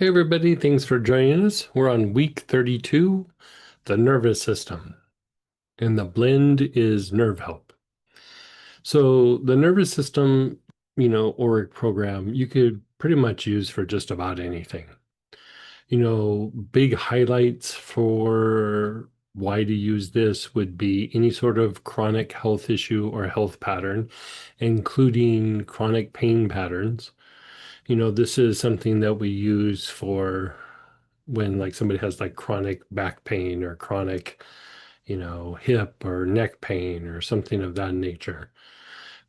Hey everybody, thanks for joining us. We're on week 32, the nervous system, and the blend is nerve help. So the nervous system, Auric program, you could pretty much use for just about anything. Big highlights for why to use this would be any sort of chronic health issue or health pattern, including chronic pain patterns. This is something that we use for when like somebody has like chronic back pain or chronic, hip or neck pain or something of that nature,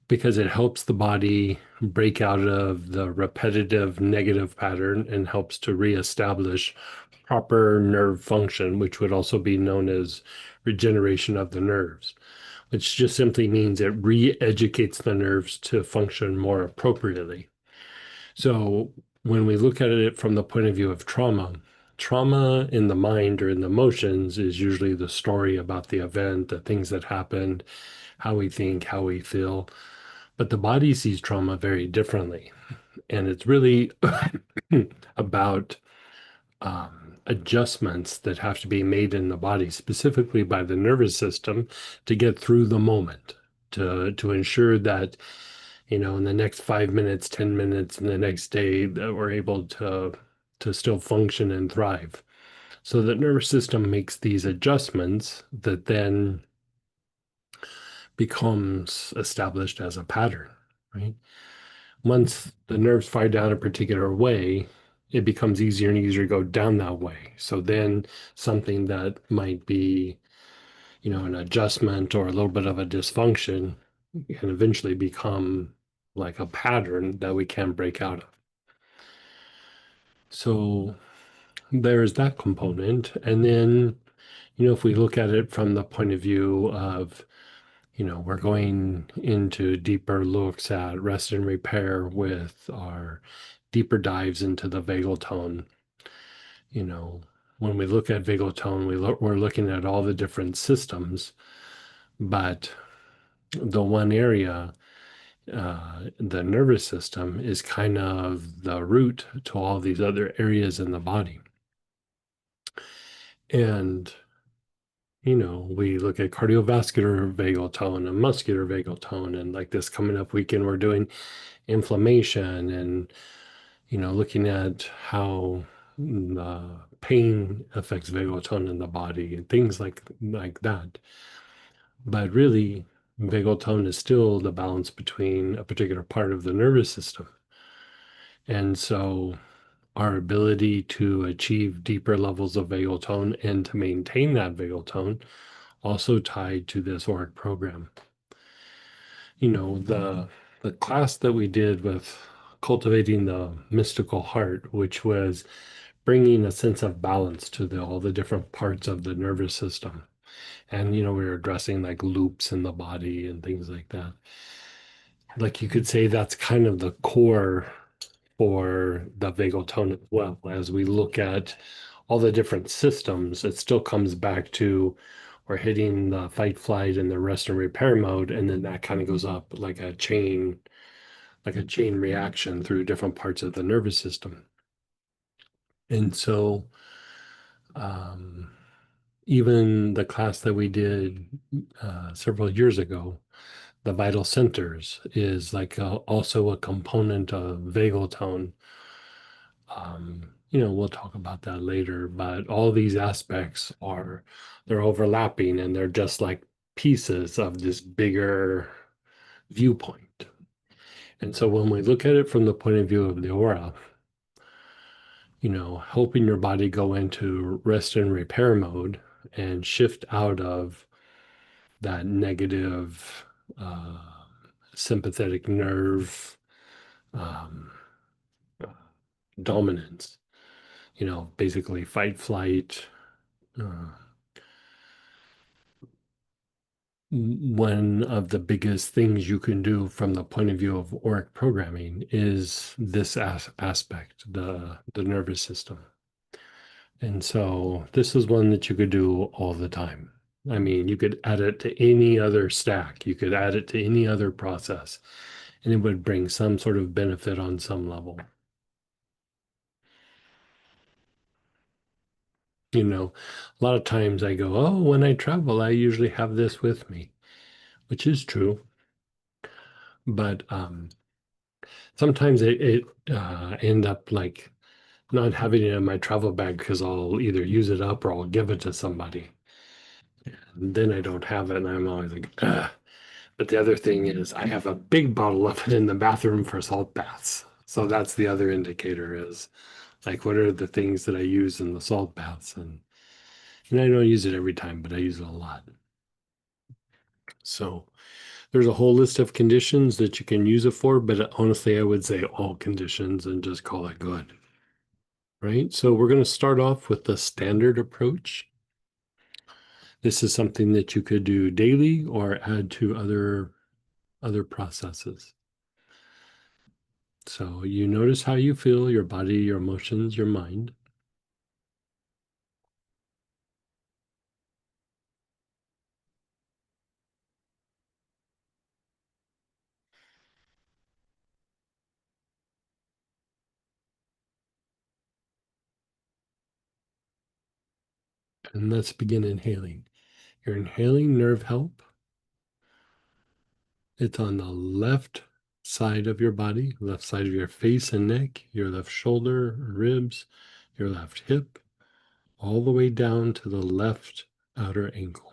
because it helps the body break out of the repetitive negative pattern and helps to reestablish proper nerve function, which would also be known as regeneration of the nerves, which just simply means it re-educates the nerves to function more appropriately. So when we look at it from the point of view of trauma, trauma in the mind or in the emotions is usually the story about the event, the things that happened, how we think, how we feel. But the body sees trauma very differently. And it's really about adjustments that have to be made in the body, specifically by the nervous system, to get through the moment, to ensure that in the next 5 minutes, 10 minutes, and the next day that we're able to still function and thrive. So the nervous system makes these adjustments that then becomes established as a pattern, right? Once the nerves fire down a particular way, it becomes easier and easier to go down that way. So then something that might be, an adjustment or a little bit of a dysfunction can eventually become like a pattern that we can break out of. So there's that component. And then, if we look at it from the point of view of, we're going into deeper looks at rest and repair with our deeper dives into the vagal tone. You know, when we look at vagal tone, we're looking at all the different systems, but the one area, the nervous system, is kind of the root to all these other areas in the body. And, we look at cardiovascular vagal tone and muscular vagal tone. And like this coming up weekend, we're doing inflammation and, looking at how pain affects vagal tone in the body and things like that. But really, vagal tone is still the balance between a particular part of the nervous system. And so our ability to achieve deeper levels of vagal tone and to maintain that vagal tone also tied to this Auric program. The class that we did with cultivating the mystical heart, which was bringing a sense of balance to all the different parts of the nervous system. And, we were addressing like loops in the body and things like that. Like you could say that's kind of the core for the vagal tone as well. As we look at all the different systems, it still comes back to we're hitting the fight, flight, and the rest and repair mode, and then that kind of goes up like a chain reaction through different parts of the nervous system. And so, um, even the class that we did several years ago, the vital centers, is like also a component of vagal tone. We'll talk about that later, but all these aspects they're overlapping and they're just like pieces of this bigger viewpoint. And so when we look at it from the point of view of the aura, helping your body go into rest and repair mode and shift out of that negative uh, sympathetic nerve um, dominance, basically fight, flight. Uh, One of the biggest things you can do from the point of view of Auric programming is this aspect, the nervous system. And so this is one that you could do all the time. I mean, you could add it to any other stack, you could add it to any other process, and it would bring some sort of benefit on some level. A lot of times I go, oh, when I travel, I usually have this with me, which is true. But sometimes it end up like not having it in my travel bag because I'll either use it up or I'll give it to somebody. And then I don't have it, and I'm always like, ugh. But the other thing is I have a big bottle of it in the bathroom for salt baths. So that's the other indicator is like what are the things that I use in the salt baths? And I don't use it every time, but I use it a lot. So there's a whole list of conditions that you can use it for, but honestly, I would say all conditions and just call it good. Right? So we're going to start off with the standard approach. This is something that you could do daily or add to other processes. So you notice how you feel, your body, your emotions, your mind. And let's begin inhaling. You're inhaling nerve help. It's on the left side of your body, left side of your face and neck, your left shoulder, ribs, your left hip, all the way down to the left outer ankle.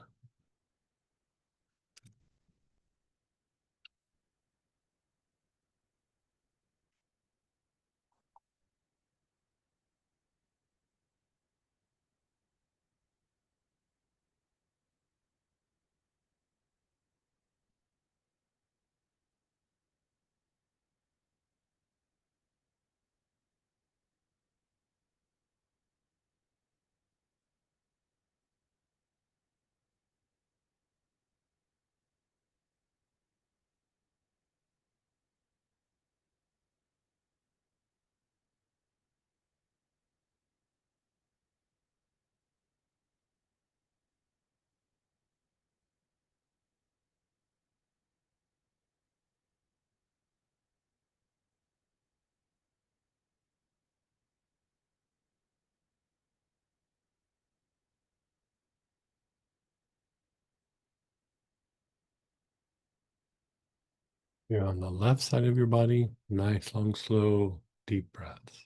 You're on the left side of your body. Nice, long, slow, deep breaths.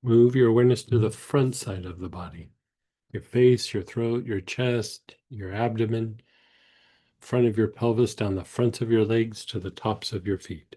Move your awareness to the front side of the body. Your face, your throat, your chest, your abdomen, front of your pelvis, down the fronts of your legs to the tops of your feet.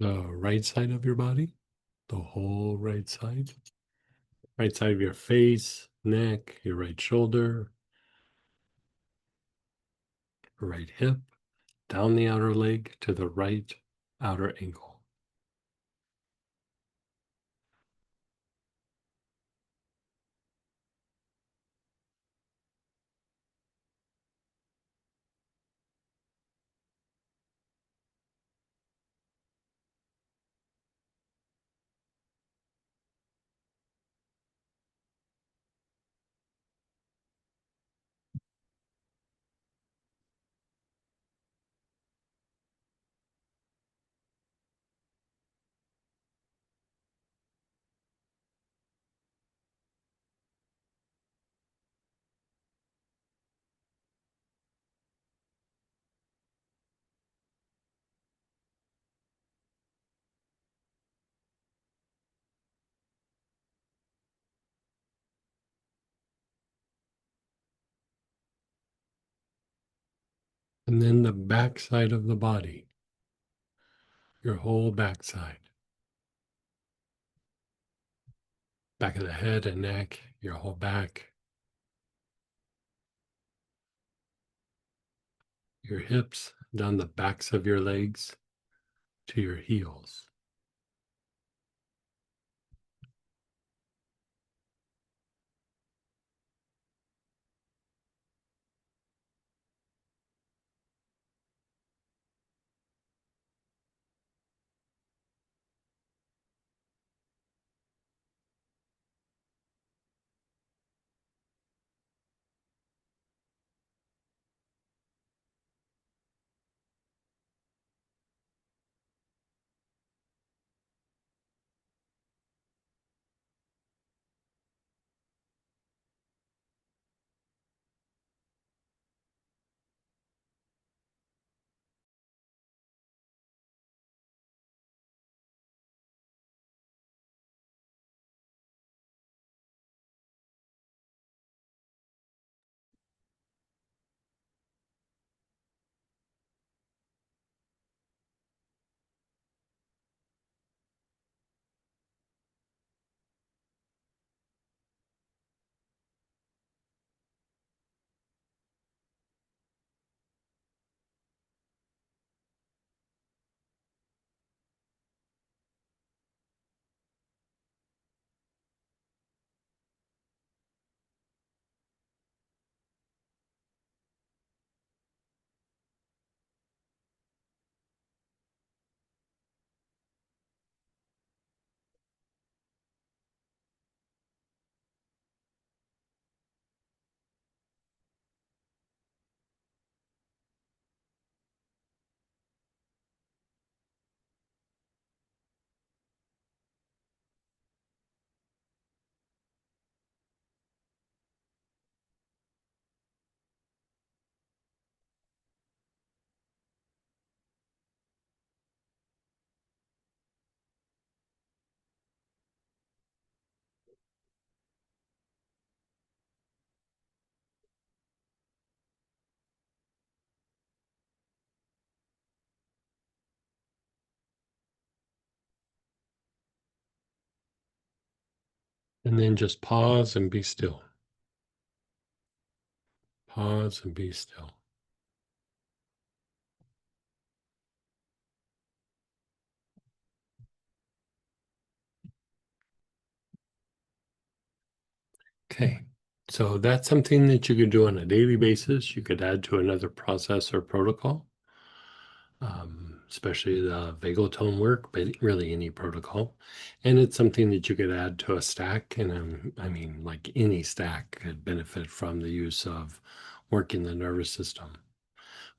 The right side of your body, the whole right side. Right side of your face, neck, your right shoulder, right hip, down the outer leg to the right outer ankle. And then the back side of the body, your whole backside, back of the head and neck, your whole back, your hips, down the backs of your legs to your heels. And then just pause and be still. Pause and be still. Okay, so that's something that you could do on a daily basis. You could add to another process or protocol, especially the vagal tone work, but really any protocol. And it's something that you could add to a stack. And I mean, like any stack could benefit from the use of working the nervous system.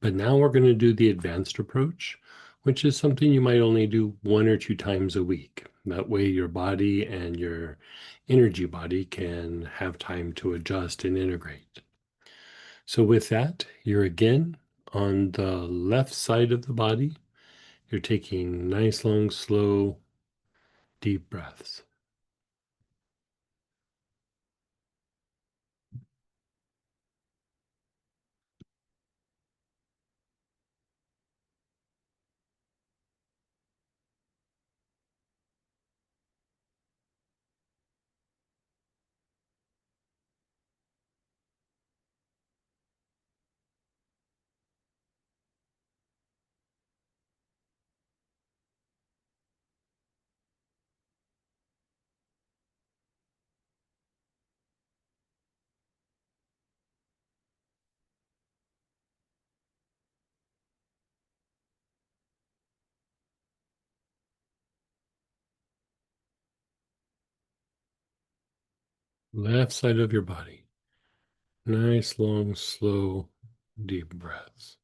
But now we're going to do the advanced approach, which is something you might only do 1 or 2 times a week. That way, your body and your energy body can have time to adjust and integrate. So, with that, you're again on the left side of the body. You're taking nice, long, slow, deep breaths. Left side of your body. Nice, long, slow, deep breaths.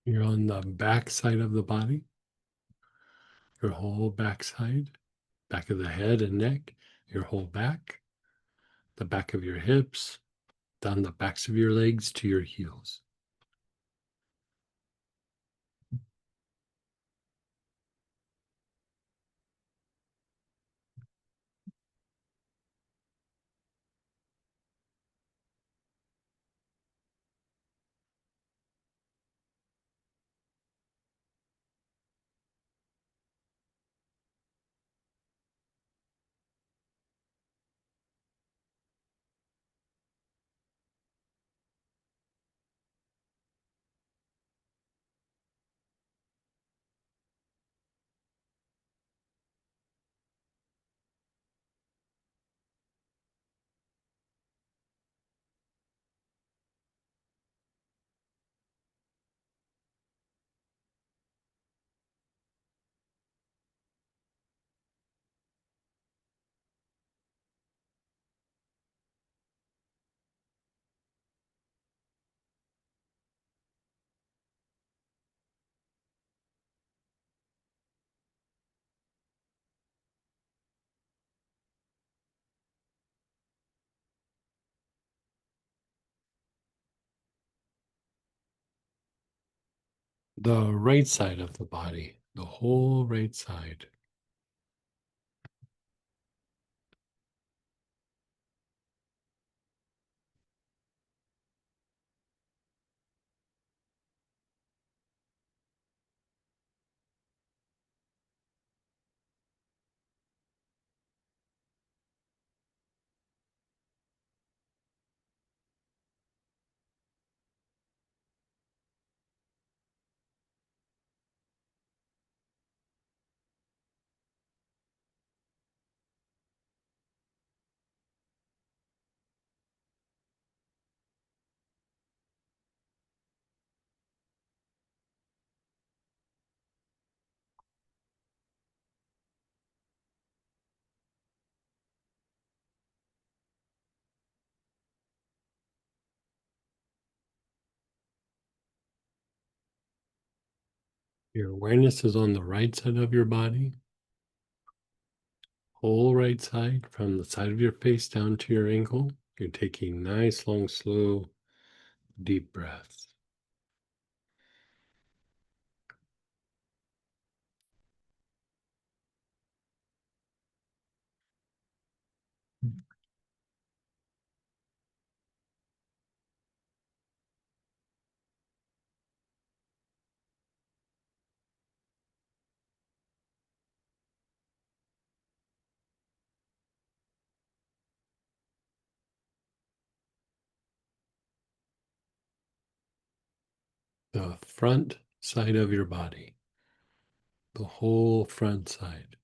You're on the back side of the body, your whole back side, back of the head and neck, your whole back, the back of your hips, down the backs of your legs to your heels. The right side of the body, the whole right side. Your awareness is on the right side of your body, whole right side, from the side of your face down to your ankle. You're taking nice, long, slow, deep breaths. The front side of your body, the whole front side.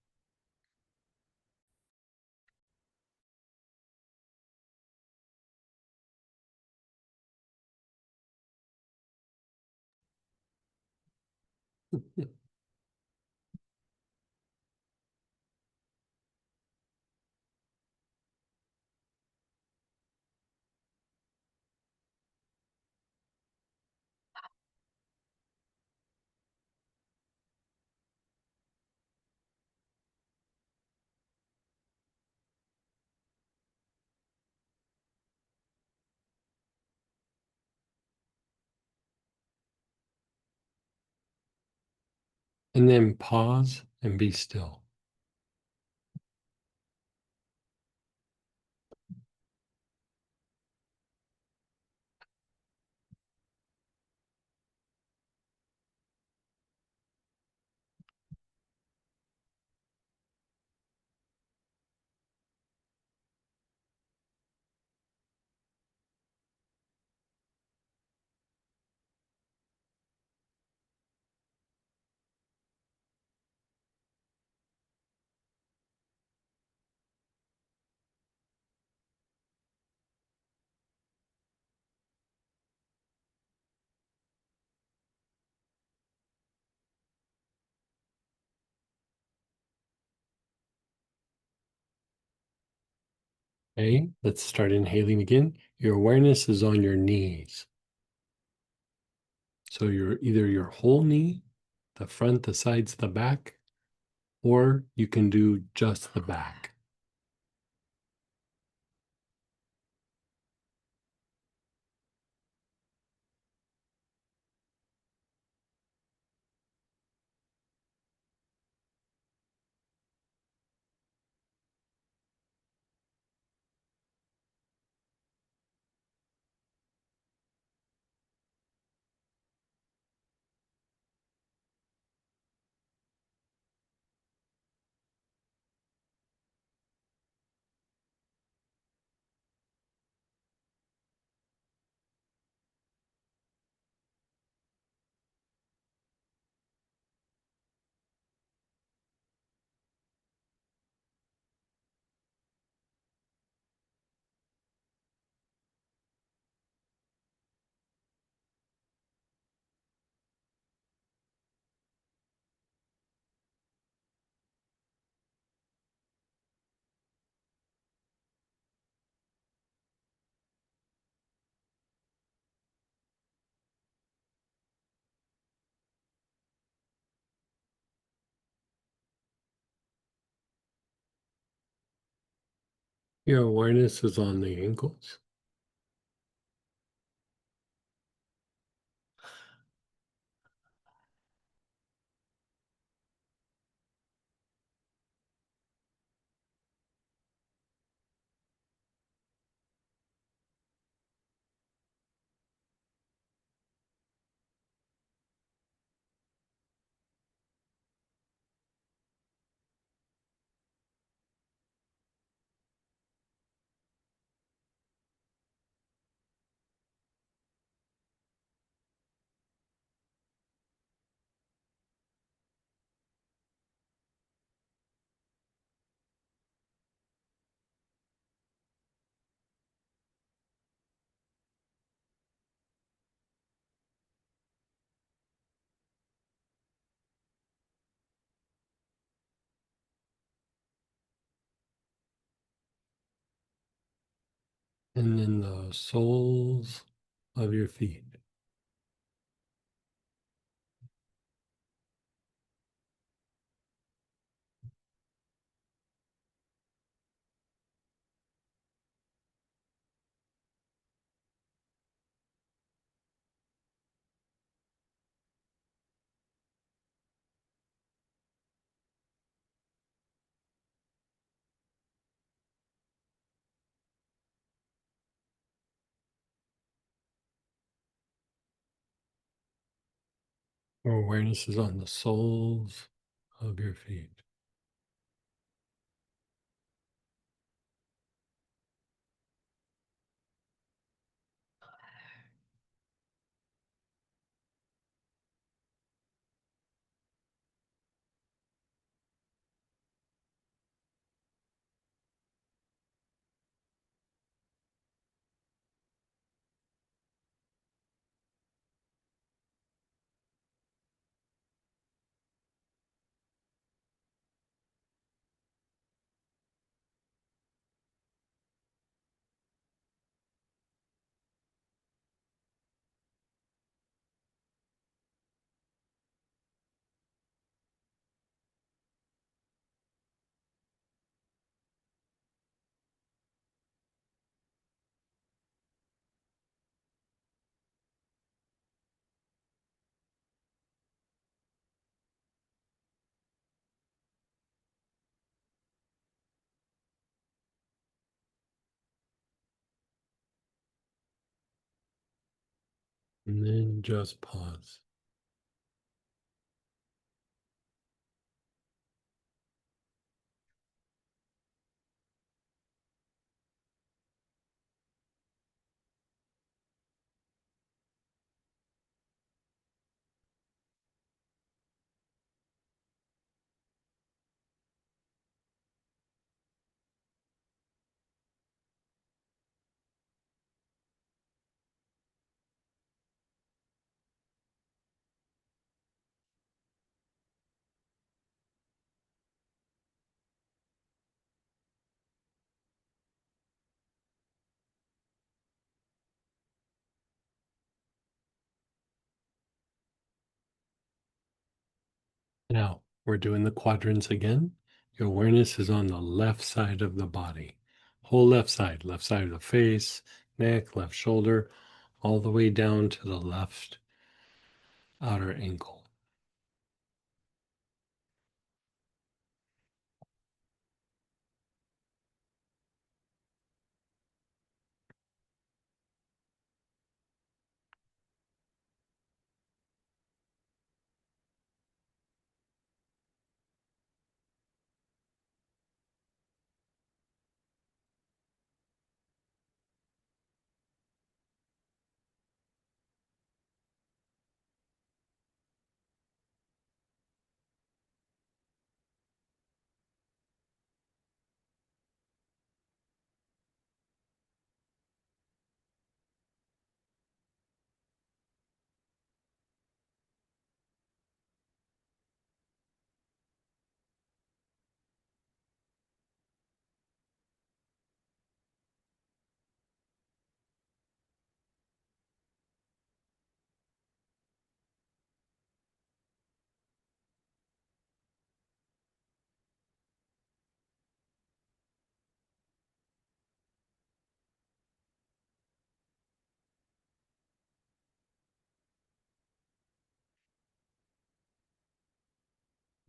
And then pause and be still. Okay, let's start inhaling again. Your awareness is on your knees. So either your whole knee, the front, the sides, the back, or you can do just the back. Your awareness is on the ankles. And then the soles of your feet. Your awareness is on the soles of your feet. And then just pause. Now, we're doing the quadrants again. Your awareness is on the left side of the body. Whole left side of the face, neck, left shoulder, all the way down to the left outer ankle.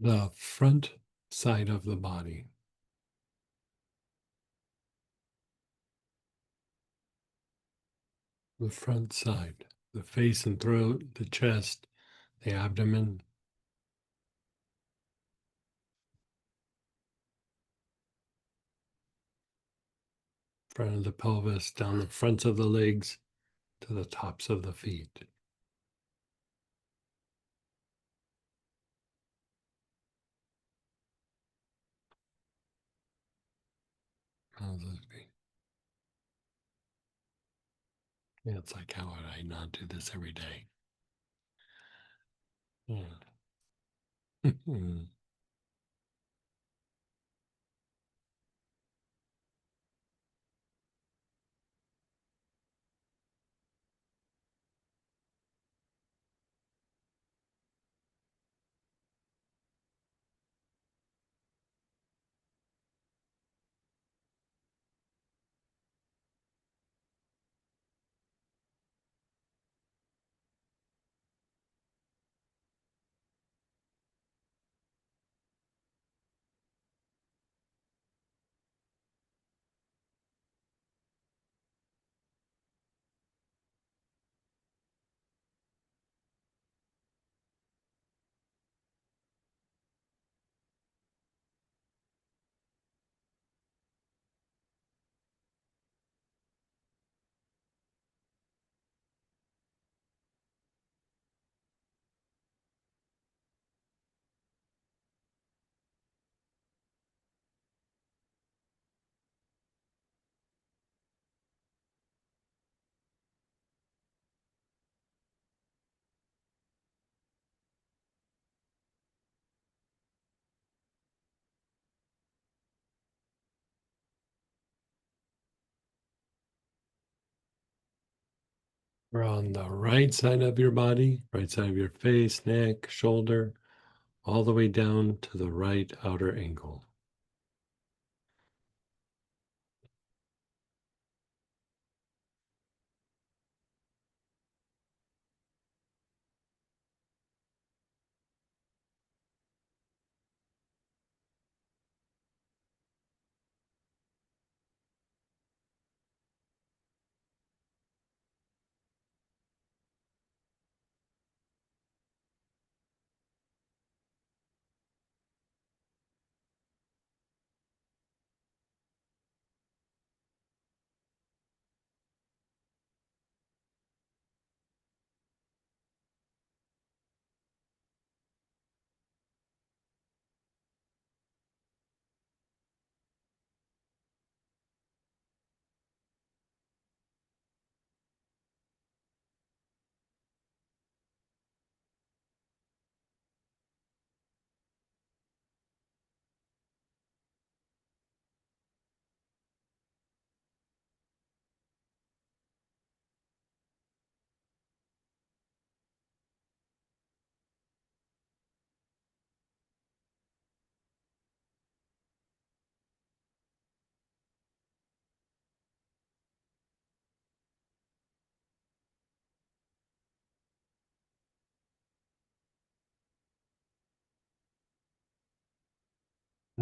The front side of the body. The front side. The face and throat, the chest, the abdomen, front of the pelvis, down the fronts of the legs to the tops of the feet. How's this be? Yeah, it's like, how would I not do this every day? Yeah. We're on the right side of your body, right side of your face, neck, shoulder, all the way down to the right outer ankle.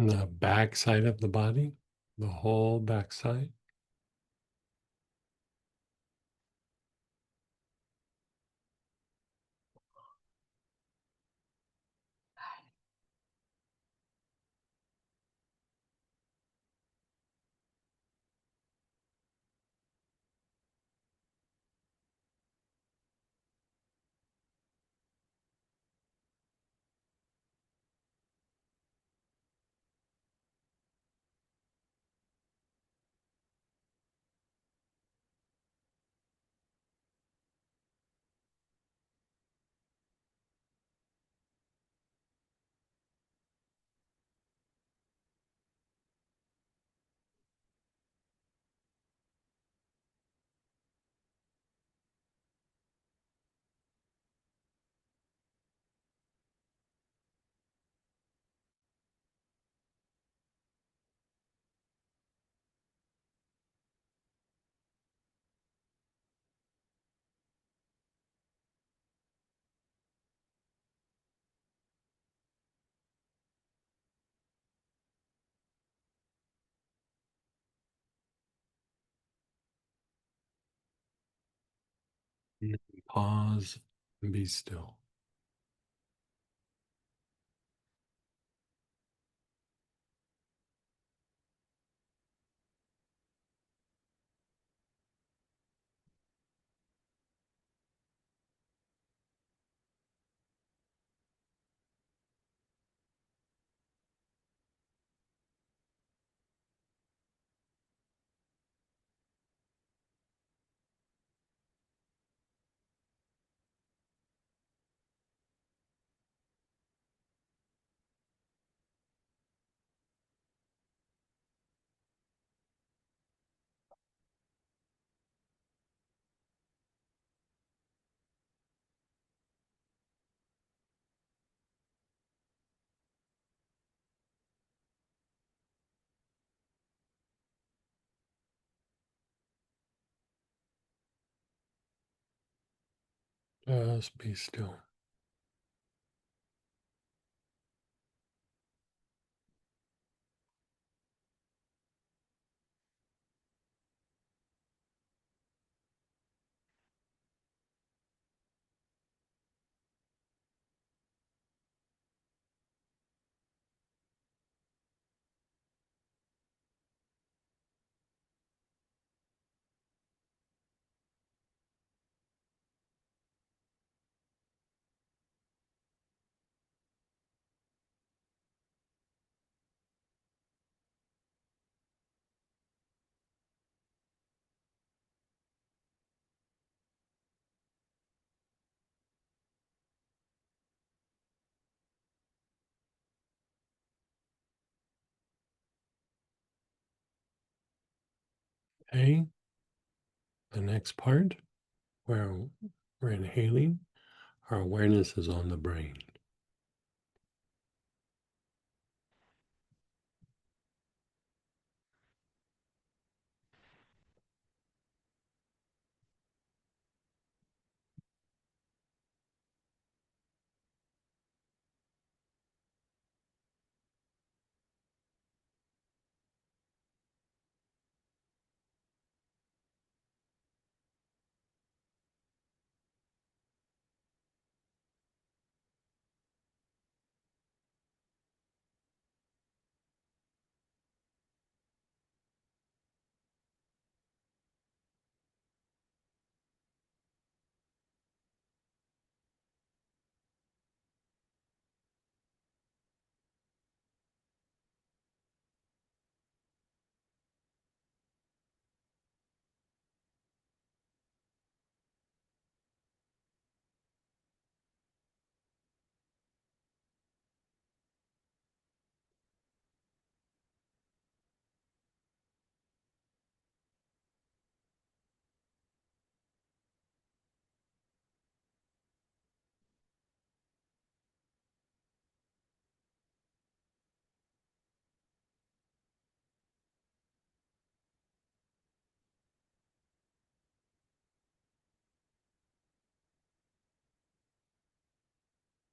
The back side of the body, the whole back side. Pause and be still. Just be still. Okay. The next part where we're inhaling, our awareness is on the brain.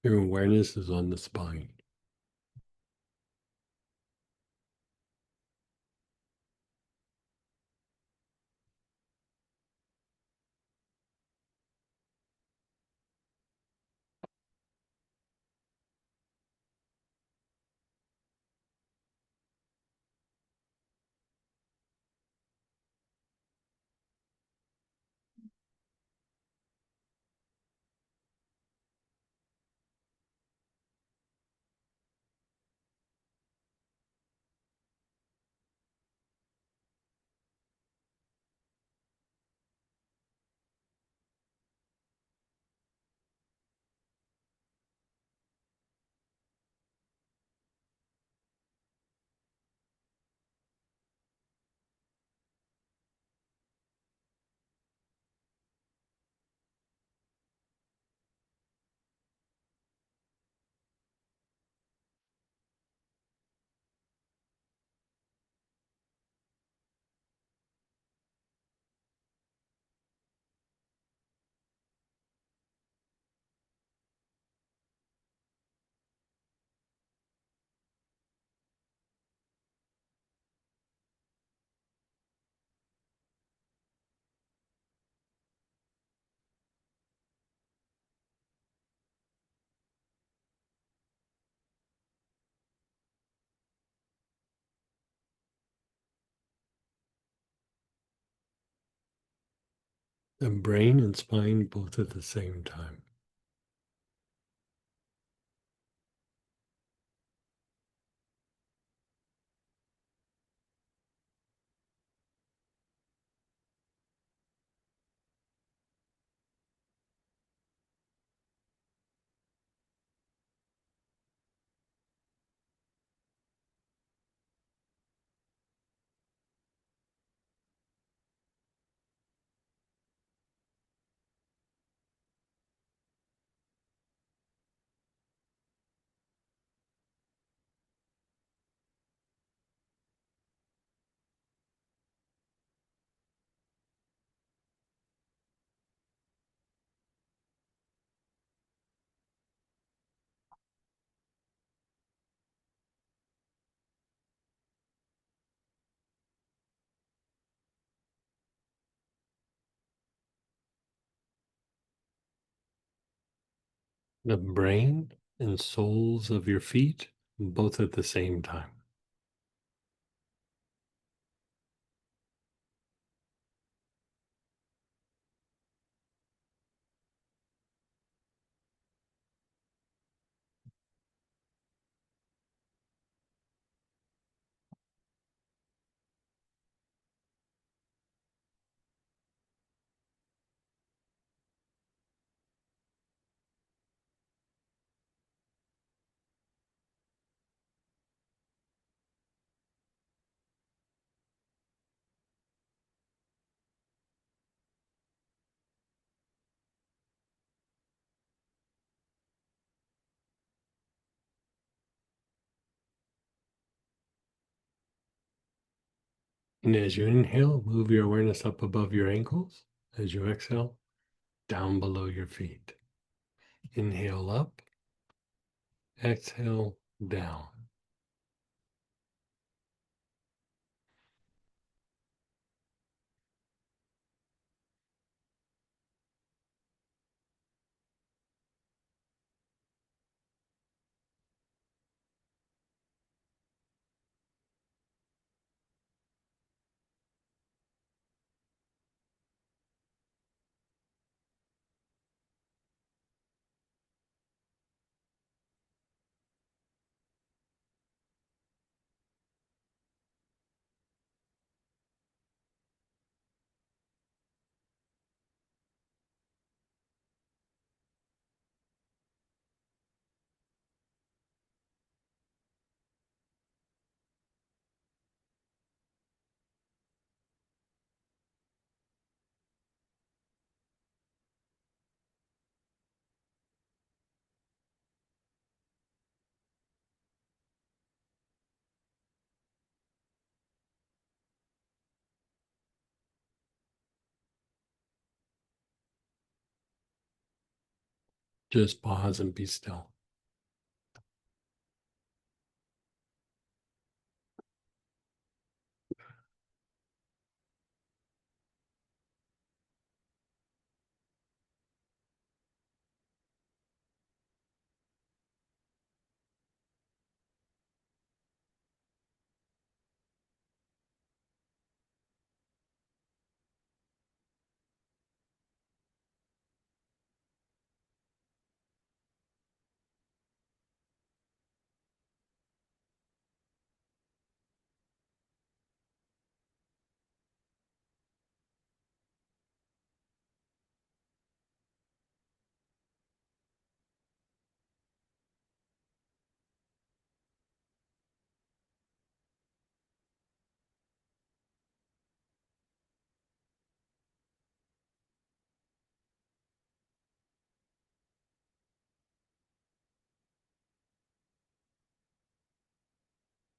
Your awareness is on the spine. The brain and spine both at the same time. The brain and soles of your feet both at the same time. And as you inhale, move your awareness up above your ankles. As you exhale, down below your feet. Inhale up, exhale down. Just pause and be still.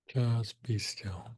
Just be still.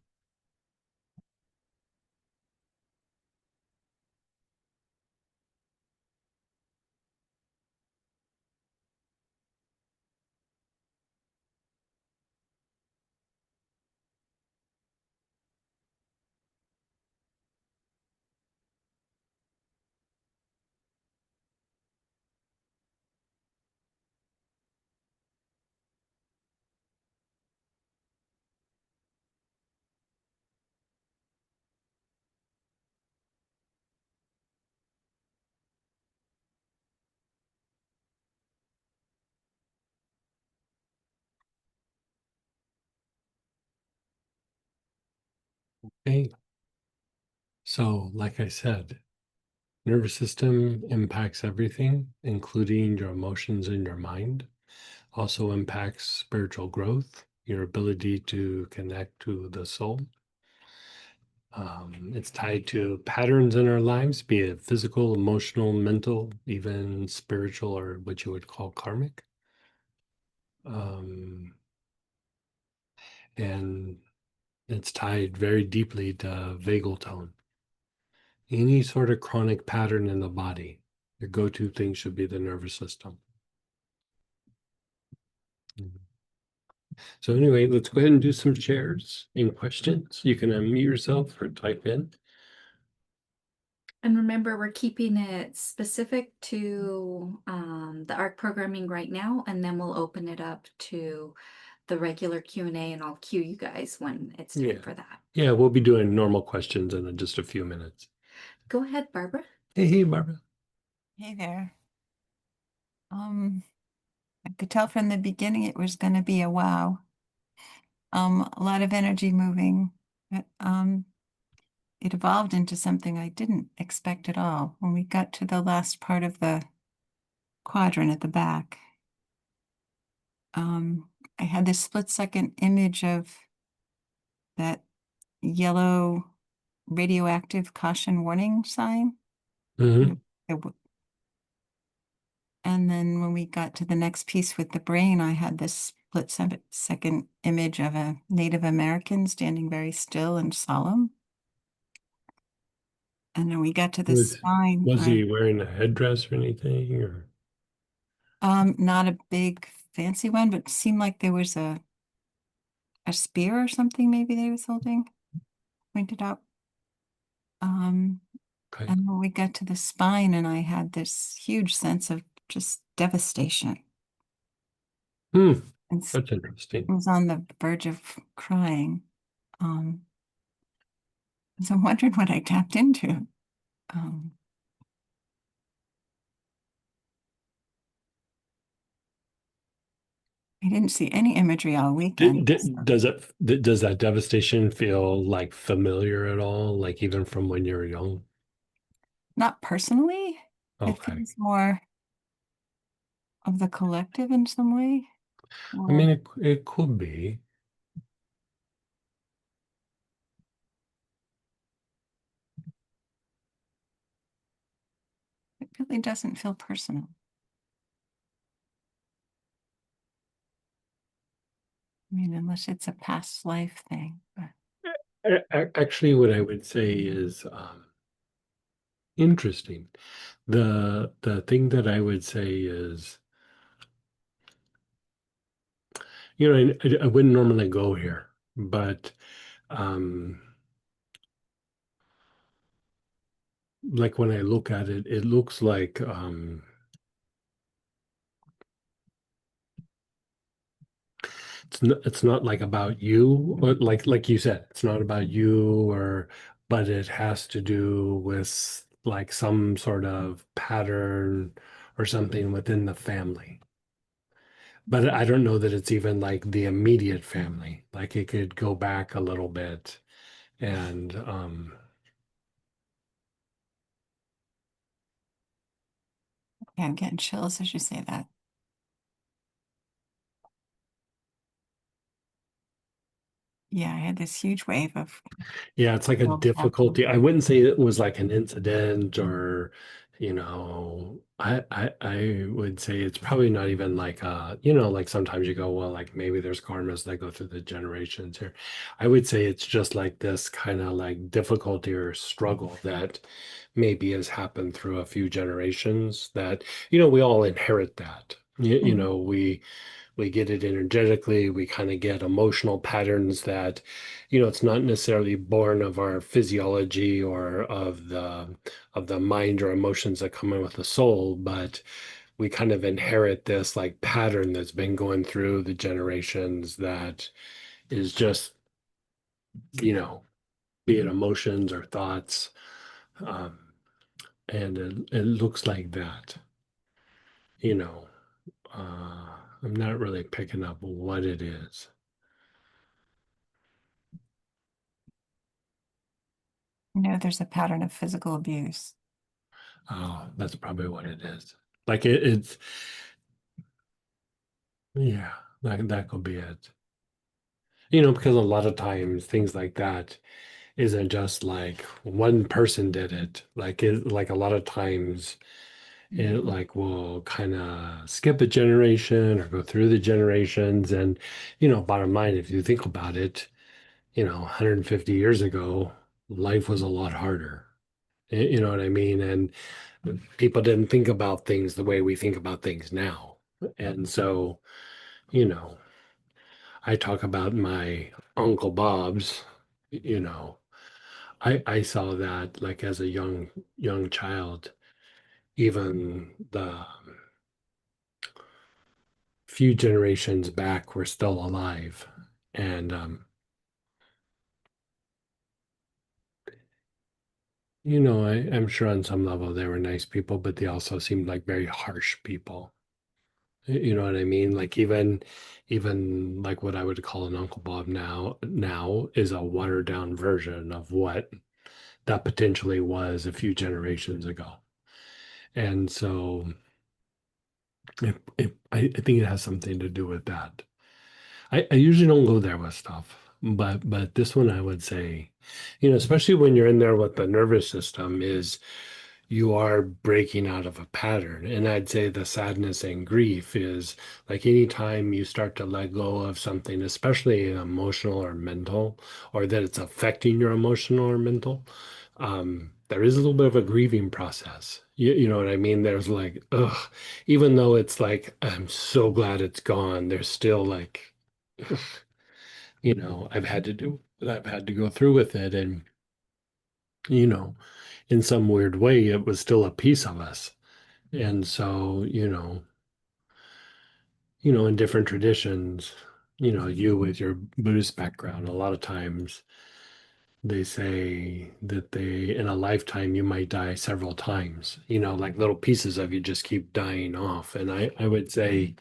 Okay. So, like I said, nervous system impacts everything, including your emotions and your mind. Also impacts spiritual growth, your ability to connect to the soul. It's tied to patterns in our lives, be it physical, emotional, mental, even spiritual, or what you would call karmic. Um, and it's tied very deeply to vagal tone. Any sort of chronic pattern in the body, your go-to thing should be the nervous system. So anyway, let's go ahead and do some shares and questions. You can unmute yourself or type in. And remember, we're keeping it specific to the ARC programming right now, and then we'll open it up to the regular Q&A, and I'll cue you guys when it's time Yeah. for that. Yeah, we'll be doing normal questions in just a few minutes. Go ahead, Barbara. Hey, Barbara. Hey there. I could tell from the beginning it was going to be a wow. A lot of energy moving, but it evolved into something I didn't expect at all. When we got to the last part of the quadrant at the back, I had this split-second image of that yellow radioactive caution warning sign. Mm-hmm. And then when we got to the next piece with the brain, I had this split-second image of a Native American standing very still and solemn. And then we got to the spine. Was he wearing a headdress or anything? Or Not a big fancy one, but seemed like there was a spear or something maybe they was holding, pointed out. okay. And when we got to the spine, and I had this huge sense of just devastation. Hmm, And that's interesting. was on the verge of crying. Um, so I'm wondering what I tapped into. Um, I didn't see any imagery all weekend. Does that devastation feel like familiar at all? Like even from when you were young? Not personally. It Okay. feels more of the collective in some way. I mean, Or it could be. it really doesn't feel personal. I mean, unless it's a past life thing. But Actually, what I would say is interesting. The thing that I would say is, I wouldn't normally go here, but um, like when I look at it, it looks like it's not like about you, or like you said, it's not about you, or but it has to do with like some sort of pattern or something within the family. But I don't know that it's even like the immediate family. Like it could go back a little bit and yeah, I'm getting chills as you say that. Yeah, I had this huge wave of yeah, it's like a world happening. difficulty. I wouldn't say it was like an incident or, I would say it's probably not even like like sometimes you go, well, like maybe there's karmas that go through the generations here. I would say it's just like this kind of like difficulty or struggle that maybe has happened through a few generations that, we all inherit that. Mhm. We get it energetically, we kind of get emotional patterns that, it's not necessarily born of our physiology or of the mind or emotions that come in with the soul, but we kind of inherit this like pattern that's been going through the generations that is just, you know be it emotions or thoughts. um, and it looks like that, you know I'm not really picking up what it is. No, there's a pattern of physical abuse. Oh, that's probably what it is. Like it's yeah, that could be it. Because a lot of times things like that isn't just like one person did it. Like a lot of times it like will kind of skip a generation or go through the generations. And bottom line, if you think about it, 150 years ago, life was a lot harder. You know what I mean? And people didn't think about things the way we think about things now. And so, you know, I talk about my Uncle Bob's, you know, I saw that like as a young child, even the few generations back were still alive. And I'm sure on some level they were nice people, but they also seemed like very harsh people. You know what I mean? Like even like what I would call an Uncle Bob now is a watered down version of what that potentially was a few generations ago. And so I think it has something to do with that. I usually don't go there with stuff, but this one I would say, especially when you're in there with the nervous system, is you are breaking out of a pattern. And I'd say the sadness and grief is like anytime you start to let go of something, especially emotional or mental, or that it's affecting your emotional or mental, there is a little bit of a grieving process. You know what I mean? There's like, ugh, even though it's like, I'm so glad it's gone, there's still like, I've had to go through with it. And, you know, in some weird way, it was still a piece of us. And so, in different traditions, you with your Buddhist background, a lot of times they say that in a lifetime, you might die several times, like little pieces of you just keep dying off. And I would say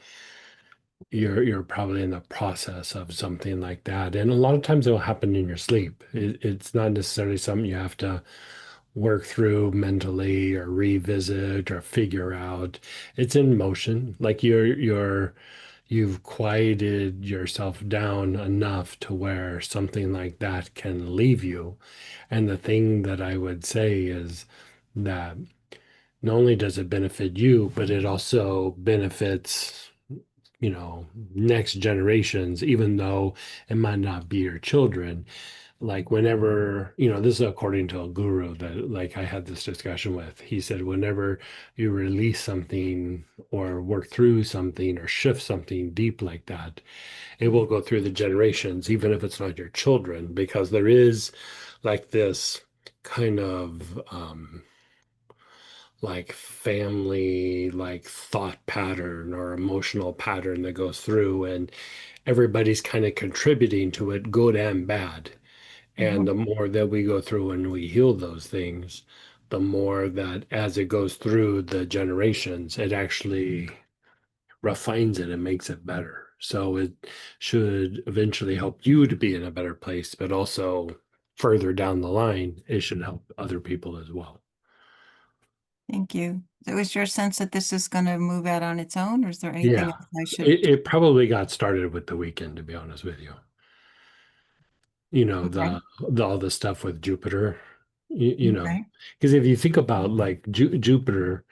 you're probably in the process of something like that. And a lot of times it'll happen in your sleep. It's not necessarily something you have to work through mentally or revisit or figure out. It's in motion. Like you've quieted yourself down enough to where something like that can leave you. And the thing that I would say is that not only does it benefit you, but it also benefits, next generations, even though it might not be your children. Like whenever, this is according to a guru that like I had this discussion with. He said whenever you release something or work through something or shift something deep like that, it will go through the generations, even if it's not your children, because there is like this kind of like family like thought pattern or emotional pattern that goes through, and everybody's kind of contributing to it, good and bad. And Mhm. the more that we go through and we heal those things, the more that as it goes through the generations, it actually refines it and makes it better. So it should eventually help you to be in a better place, but also further down the line, it should help other people as well. Thank you. So is your sense that this is going to move out on its own, or is there anything Yeah, else I should? it probably got started with the weekend, to be honest with you. Okay. The all the stuff with Jupiter, Okay. because if you think about like Jupiter,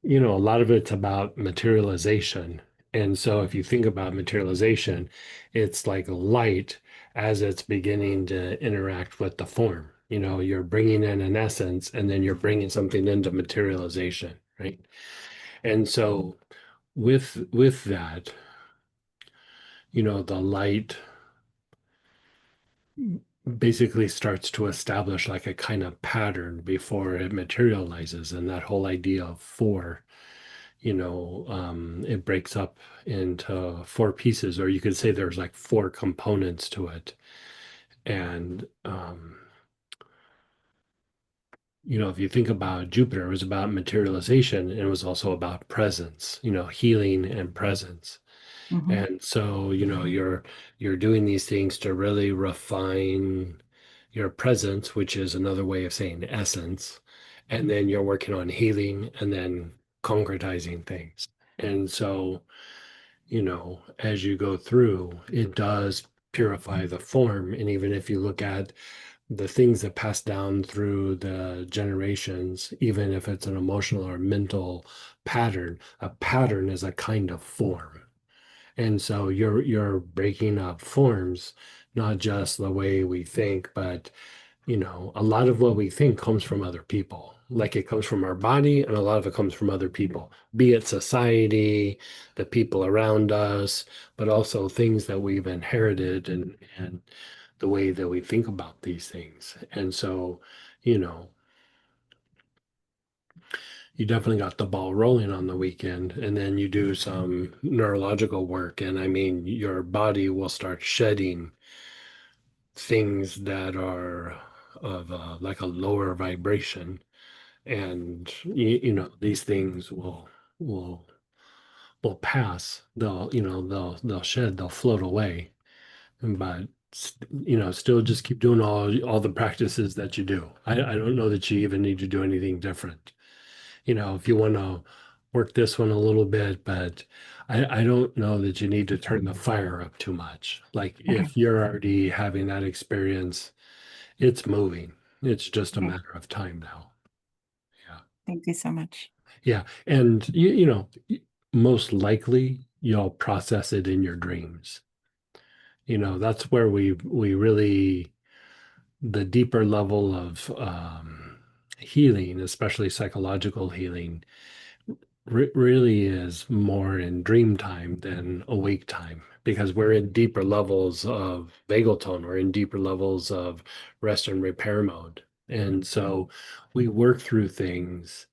a lot of it's about materialization. And so if you think about materialization, it's like light as it's beginning to interact with the form. You're bringing in an essence and then you're bringing something into materialization, right? And so with that, the light basically starts to establish like a kind of pattern before it materializes. And that whole idea of four, it breaks up into four pieces, or you could say there's like four components to it. And, if you think about Jupiter, it was about materialization and it was also about presence, healing and presence. Hmm. And so, you're doing these things to really refine your presence, which is another way of saying essence, and then you're working on healing and then concretizing things. And so, as you go through, it does purify the form. And even if you look at the things that pass down through the generations, even if it's an emotional or mental pattern, a pattern is a kind of form. And so you're breaking up forms, not just the way we think, but a lot of what we think comes from other people. Like it comes from our body, and a lot of it comes from other people, be it society, the people around us, but also things that we've inherited and the way that we think about these things. And so, you know, you definitely got the ball rolling on the weekend, and then you do some neurological work, and I mean, your body will start shedding things that are of like a lower vibration, and these things will will pass. They'll shed, they'll float away, but still just keep doing all the practices that you do. I don't know that you even need to do anything different. If you want to work this one a little bit, but I don't know that you need to turn the fire up too much. Like Okay. if you're already having that experience, it's moving. It's just a Okay. matter of time now. Yeah. Thank you so much. Yeah. And most likely you'll process it in your dreams. That's where we really the deeper level of healing, especially psychological healing, really is more in dream time than awake time because we're in deeper levels of vagal tone, we're in deeper levels of rest and repair mode. And so we work through things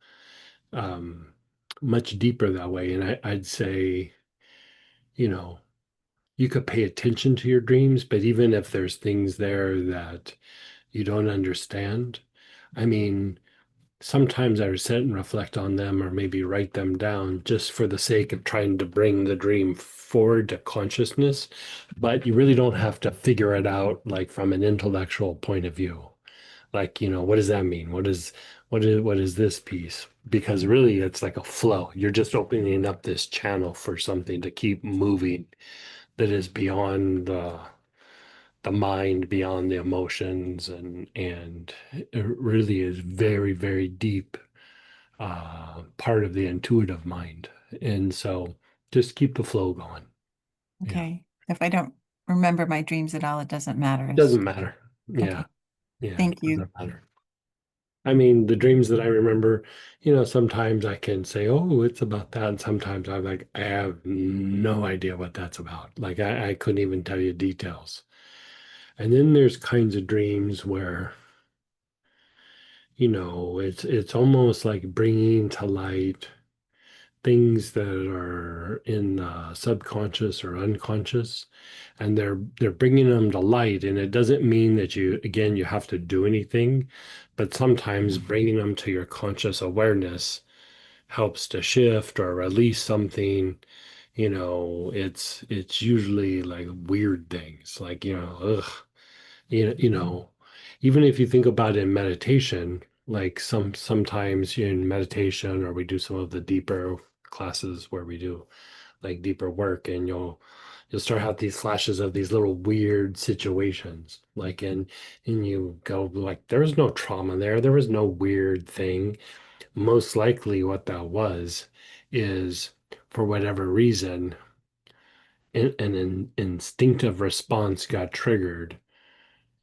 um, much deeper that way. And I'd say, you know, you could pay attention to your dreams, but even if there's things there that you don't understand, I mean, sometimes I sit and reflect on them or maybe write them down just for the sake of trying to bring the dream forward to consciousness. But you really don't have to figure it out like from an intellectual point of view. Like, what does that mean? What is this piece? Because really it's like a flow. You're just opening up this channel for something to keep moving that is beyond the mind, beyond the emotions, and it really is very, very deep part of the intuitive mind. And so just keep the flow going. Yeah. Okay. If I don't remember my dreams at all, it doesn't matter. Doesn't matter. Yeah. Okay. Yeah. It Thank you. doesn't matter. I mean, the dreams that I remember, sometimes I can say, oh, it's about that. And sometimes I'm like, I have no idea what that's about. Like, I couldn't even tell you details. And then there's kinds of dreams where, it's almost like bringing to light things that are in the subconscious or unconscious, and they're bringing them to light. And it doesn't mean that you have to do anything, but sometimes bringing them to your conscious awareness helps to shift or release something. It's usually like weird things, like ugh, even if you think about it in meditation, like sometimes in meditation, or we do some of the deeper classes where we do like deeper work, and you'll start have these flashes of these little weird situations, like and you go like, there was no trauma there was no weird thing. Most likely what that was is, for whatever reason, an instinctive response got triggered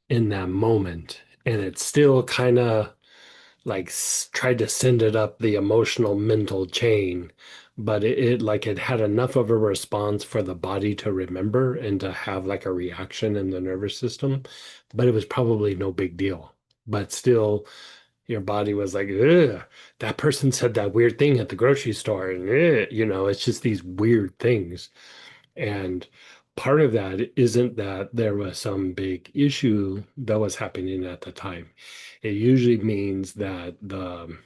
in that moment, and it still kind of like tried to send it up the emotional mental chain, but it had enough of a response for the body to remember and to have like a reaction in the nervous system, but it was probably no big deal. But still, your body was like, ugh, that person said that weird thing at the grocery store, and it's just these weird things. And part of that isn't that there was some big issue that was happening at the time. It usually means that the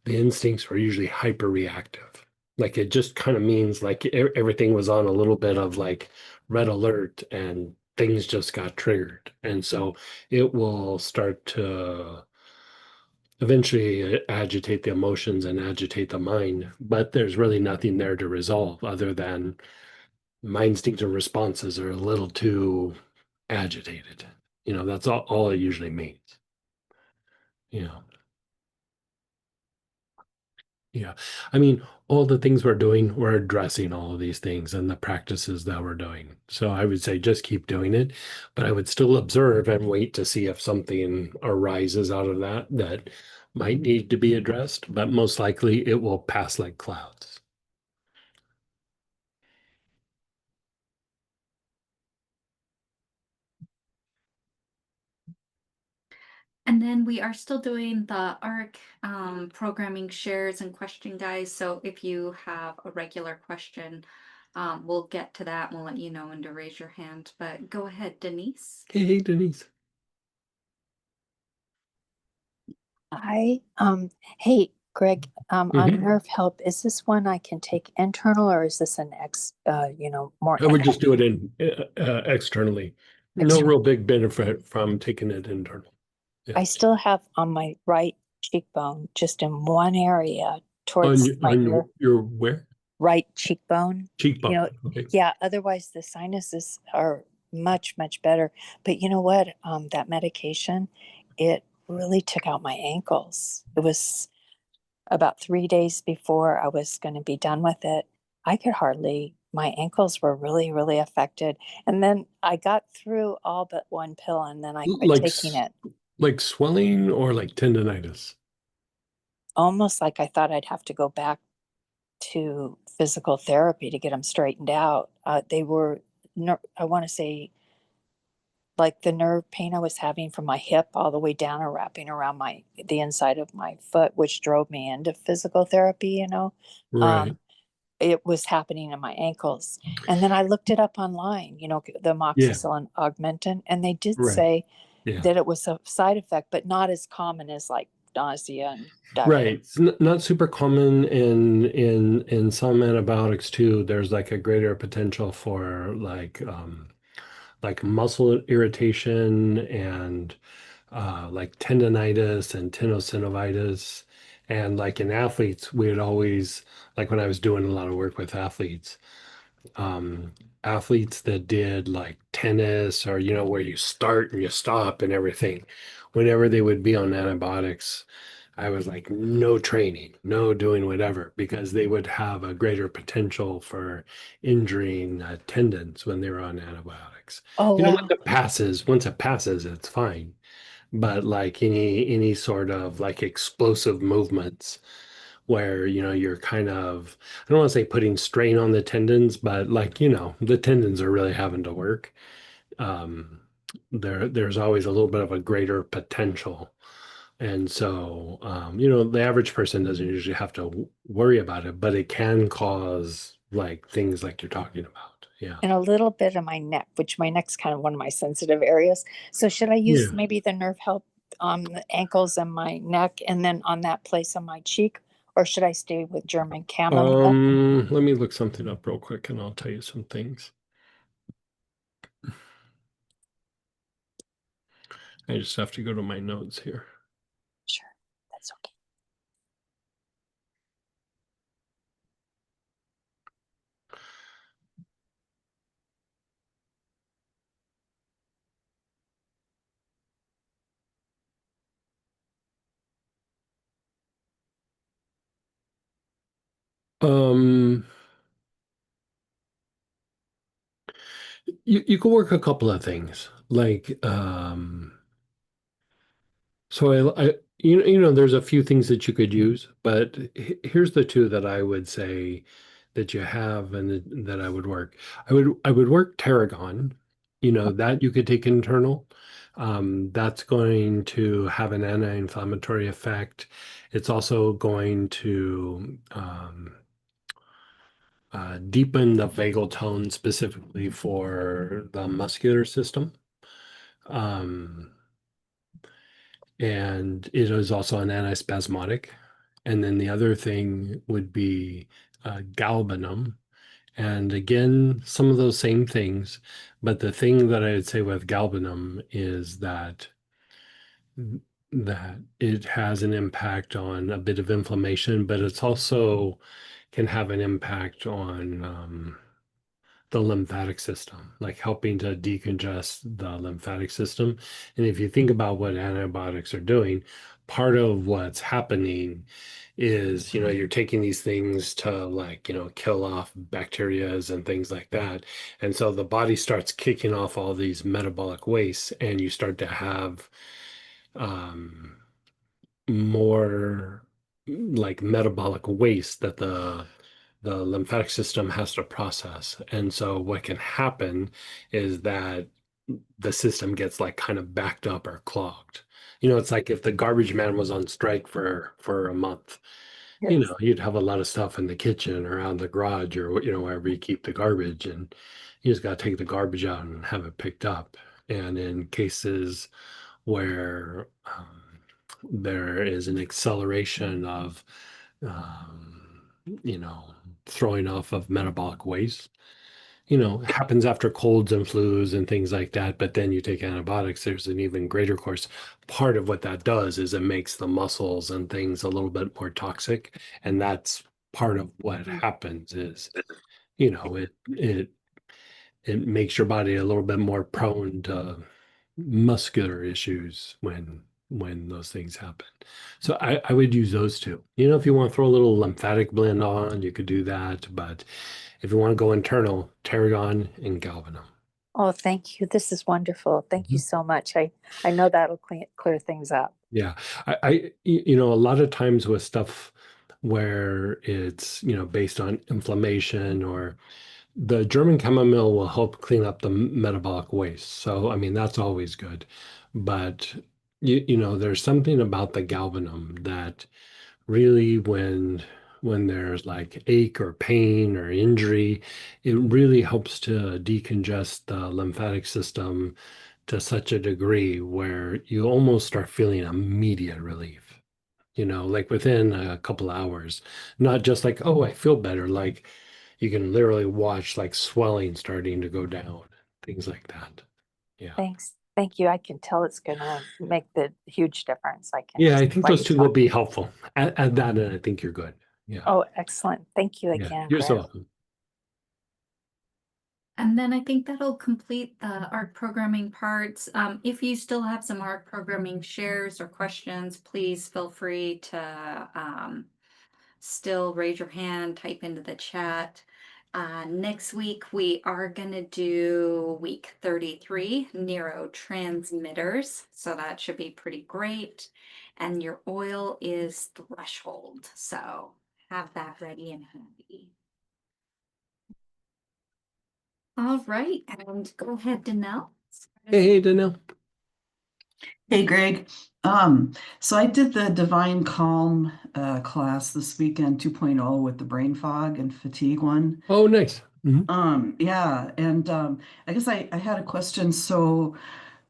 instincts were usually hyper reactive. Like it just kind of means like everything was on a little bit of like red alert, and things just got triggered. And so it will start to eventually agitate the emotions and agitate the mind, but there's really nothing there to resolve other than my instinctive responses are a little too agitated. That's all it usually means. Yeah. Yeah. I mean, all the things we're doing, we're addressing all of these things and the practices that we're doing. So I would say just keep doing it, but I would still observe and wait to see if something arises out of that might need to be addressed, but most likely it will pass like clouds. And then we are still doing the ARC programming shares and question guys. So if you have a regular question, we'll get to that. We'll let you know when to raise your hand. But go ahead, Denise. Hey, Denise. Hi. Hey, Greg, on Mhm. Nerve Help, is this one I can take internal or is this an more I would just do it in externally. No external? real big benefit from taking it internal. Yeah. I still have on my right cheekbone, just in one area On towards your, my on ear, your where? right cheekbone. You Cheekbone. know, Okay. yeah, otherwise the sinuses are much, much better. But you know what? That medication, it really took out my ankles. It was about 3 days before I was going to be done with it. I could hardly, my ankles were really, really affected. And then I got through all but one pill and then I quit Like taking it. like swelling or like tendonitis? Almost like I thought I'd have to go back to physical therapy to get them straightened out. They were, I want to say, like the nerve pain I was having from my hip all the way down and wrapping around the inside of my foot, which drove me into physical therapy. Right. Um, it was happening in my ankles. And then I looked it up online, the Yeah. amoxicillin augmentin, and they did Right. say Yeah. that it was a side effect, but not as common as like nausea and diarrhea. Right. It's not super common in some antibiotics too. There's like a greater potential for like muscle irritation and like tendonitis and tenosynovitis. And like in athletes, we would always, like when I was doing a lot of work with athletes, um, athletes that did like tennis or, where you start and you stop and everything, whenever they would be on antibiotics, I was like, no training, no doing whatever, because they would have a greater potential for injuring tendons when they were on antibiotics. Oh, Once wow. it passes, it's fine. But like any sort of like explosive movements where, you're kind of, I don't want to say putting strain on the tendons, but like, the tendons are really having to work. Um, there's always a little bit of a greater potential. And so, the average person doesn't usually have to worry about it, but it can cause like things like you're talking about. Yeah. And a little bit of my neck, which my neck's kind of one of my sensitive areas. So should I use Yeah. maybe the nerve help on the ankles and my neck and then on that place on my cheek? Or should I stay with German chamomile? Let me look something up real quick and I'll tell you some things. I just have to go to my notes here. Sure, that's okay. Um, you can work a couple of things like so there's a few things that you could use, but here's the two that I would say that you have and that I would work. I would work tarragon, that you could take internal. That's going to have an anti-inflammatory effect. It's also going to deepen the vagal tone specifically for the muscular system. Um, and it is also an antispasmodic. And then the other thing would be galbanum, And again, some of those same things, but the thing that I would say with galbanum is that it has an impact on a bit of inflammation, but it's also can have an impact on the lymphatic system, like helping to decongest the lymphatic system. And if you think about what antibiotics are doing, part of what's happening is, you're taking these things to like, kill off bacterias and things like that. And so the body starts kicking off all these metabolic wastes, and you start to have um, more like metabolic waste that the lymphatic system has to process. And so what can happen is that the system gets like kind of backed up or clogged. It's like if the garbage man was on strike for a month, Yes. you'd have a lot of stuff in the kitchen or around the garage or wherever you keep the garbage, and you just got to take the garbage out and have it picked up. And in cases where there is an acceleration of you know, throwing off of metabolic waste. It happens after colds and flus and things like that, but then you take antibiotics, there's an even greater course. Part of what that does is it makes the muscles and things a little bit more toxic. And that's part of what happens is, it makes your body a little bit more prone to muscular issues when those things happen. So I would use those two. If you want to throw a little lymphatic blend on, you could do that. But if you want to go internal, tarragon and galbanum. Oh, thank you. This is wonderful. Thank you Mhm. so much. I know that'll clear things up. Yeah. A lot of times with stuff where it's, based on inflammation, or the German chamomile will help clean up the metabolic waste. So, I mean, that's always good. But, there's something about the galbanum that really, when there's like ache or pain or injury, it really helps to decongest the lymphatic system to such a degree where you almost start feeling immediate relief. Like within a couple hours, not just like, oh, I feel better. Like you can literally watch like swelling starting to go down, things like that. Yeah. Thanks. Thank you. I can tell it's gonna make the huge difference. I can Yeah, I just think by those you two will be talking. helpful. Add that, and I think you're good. Yeah. Oh, excellent. Thank you Yeah. again, You're so Greg. welcome. And then I think that'll complete the art programming parts. If you still have some art programming shares or questions, please feel free to still raise your hand, type into the chat. Next week, we are going to do week 33, neurotransmitters. So that should be pretty great. And your oil is threshold. So have that ready and handy. All right, and go ahead, Danelle. Hey, Danelle. Hey Greg, so I did the Divine Calm class this weekend 2.0 with the brain fog and fatigue one. Oh, nice. Mhm. Yeah, and I guess I had a question. So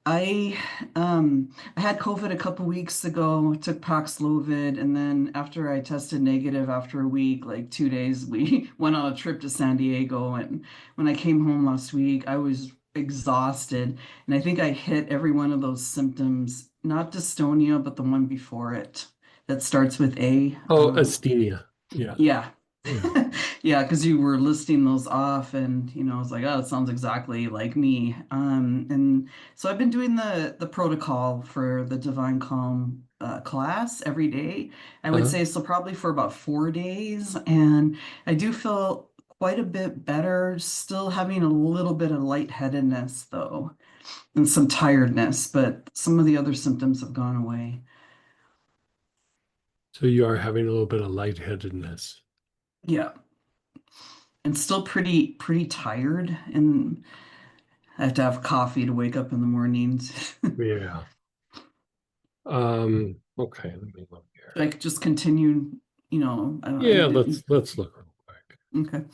I I had COVID a couple weeks ago, took Paxlovid, and then after I tested negative after a week, like 2 days, we went on a trip to San Diego. And when I came home last week, I was exhausted. And I think I hit every one of those symptoms, not dystonia, but the one before it that starts with A. Oh, asthenia. Yeah. Yeah. Yeah. Yeah, because you were listing those off, and I was like, oh, it sounds exactly like me. And so I've been doing the protocol for the Divine Calm class every day. I would Uh-huh. say so, probably for about 4 days, and I do feel quite a bit better. Still having a little bit of lightheadedness though, and some tiredness, but some of the other symptoms have gone away. So you are having a little bit of lightheadedness. Yeah, and still pretty tired, and I have to have coffee to wake up in the mornings. Yeah. Okay, let me look here. I could just continue, I Yeah, don't, let's look real quick. okay.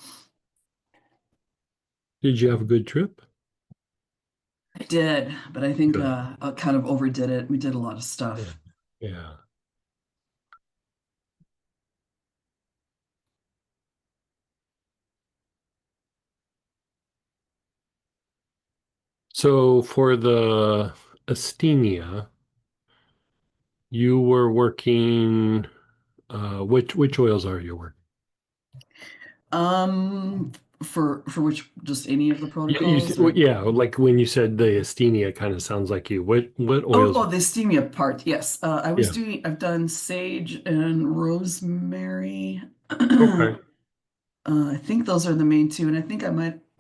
Did you have a good trip? I did, but I think Good. I kind of overdid it. We did a lot of Yeah. stuff. Yeah. So for the asthenia, you were working, which oils are you working? Um, for which, just any of the protocols Well, or? yeah, like when you said the asthenia kind of sounds like you. What oils? Oh, the steamia part. Yes. Yeah. I've done sage and rosemary. Okay. I think those are the main two, and I think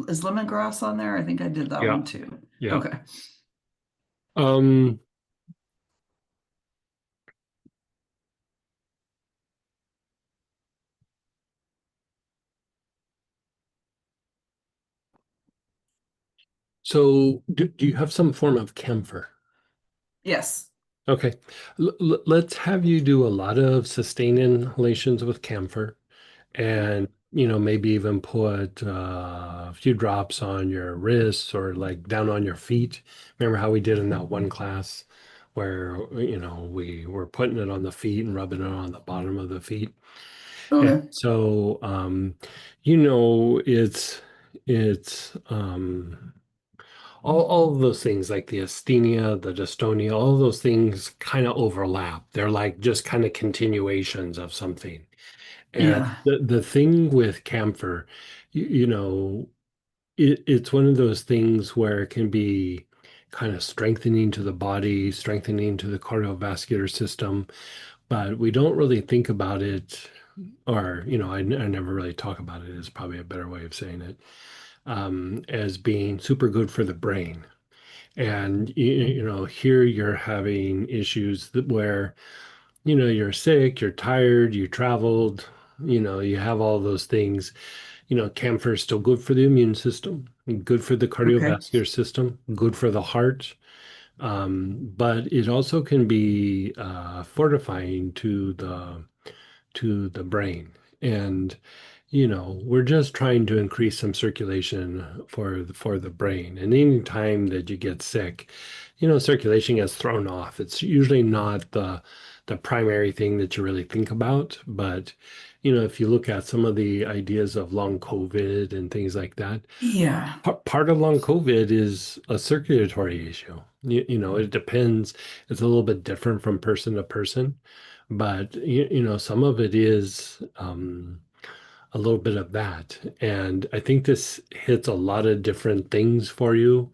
is lemongrass on there? I think I did that Yeah. one too. Yeah. Okay. Um, so do you have some form of camphor? Yes. Okay. Let's have you do a lot of sustained inhalations with camphor and, maybe even put a few drops on your wrists or like down on your feet. Remember how we did in that one class where, we were putting it on the feet and rubbing it on the bottom of the feet. And Okay. so, it's all of those things like the asthenia, the dystonia, all of those things kind of overlap. They're like just kind of continuations of something. And Yeah. the thing with camphor, you know, it's one of those things where it can be kind of strengthening to the body, strengthening to the cardiovascular system, but we don't really think about it, or, I never really talk about it, is probably a better way of saying it, as being super good for the brain. And here you're having issues where you're sick, you're tired, you traveled, you have all those things. Camphor is still good for the immune system, good for the Okay. cardiovascular system, good for the heart, but it also can be fortifying to the brain. And we're just trying to increase some circulation for the brain. And any time that you get sick, circulation gets thrown off. It's usually not the primary thing that you really think about, but if you look at some of the ideas of long COVID and things like that, Yeah. part of long COVID is a circulatory issue. It depends. It's a little bit different from person to person, but some of it is a little bit of that. And I think this hits a lot of different things for you.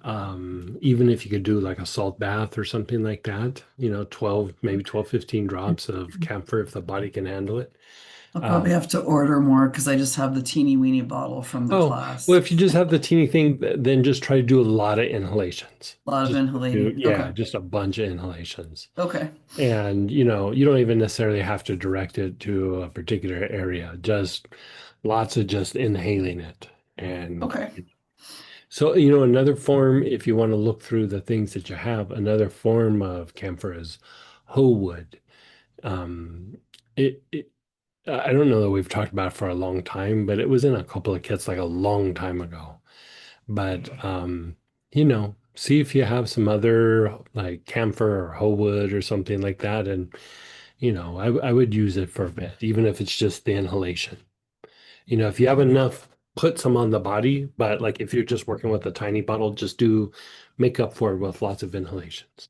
Even if you could do like a salt bath or something like that, 12, maybe 12, 15 drops of camphor if the body can handle it. I'll Uh, probably have to order more because I just have the teeny weeny bottle from the Oh, well, class. if you just have the teeny thing, then just try to do a lot of inhalations. A lot of Just do, inhalating. yeah, Okay. just a bunch of inhalations. Okay. And, you don't even necessarily have to direct it to a particular area, just lots of just inhaling it. And Okay. so, another form, if you want to look through the things that you have, another form of camphor is hoe wood. Um, it I don't know that we've talked about it for a long time, but it was in a couple of kits like a long time ago. But see if you have some other like camphor or hoe wood or something like that, and I would use it for a bit, even if it's just the inhalation. If you have enough, put some on the body, but like if you're just working with a tiny bottle, just do make up for it with lots of inhalations.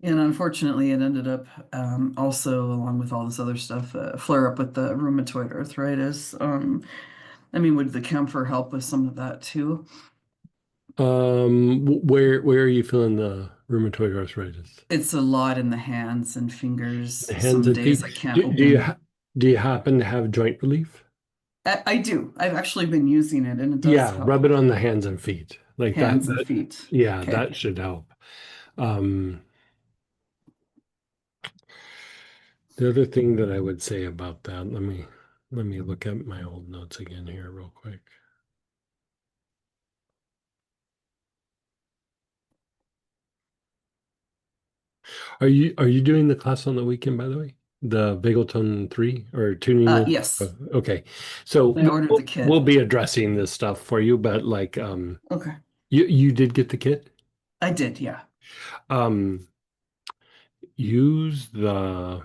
And unfortunately, it ended up also, along with all this other stuff, flare up with the rheumatoid arthritis. I mean, would the camphor help with some of that too? Where are you feeling the rheumatoid arthritis? It's a lot in the hands and The fingers. hands Some and days feet. I can't Do you open. ha do you happen to have joint relief? I do. I've actually been using it and it does Yeah, rub it help. on the hands and feet. Like that, Hands and that feet. yeah, Okay. that should help. Um, the other thing that I would say about that, let me look at my old notes again here real quick. Are you doing the class on the weekend, by the way? The Vageltone 3 or tuning in? Yes. Okay. So I ordered the we'll kit. be addressing this stuff for you, but like Okay. you did get the kit? I did, yeah. Um use the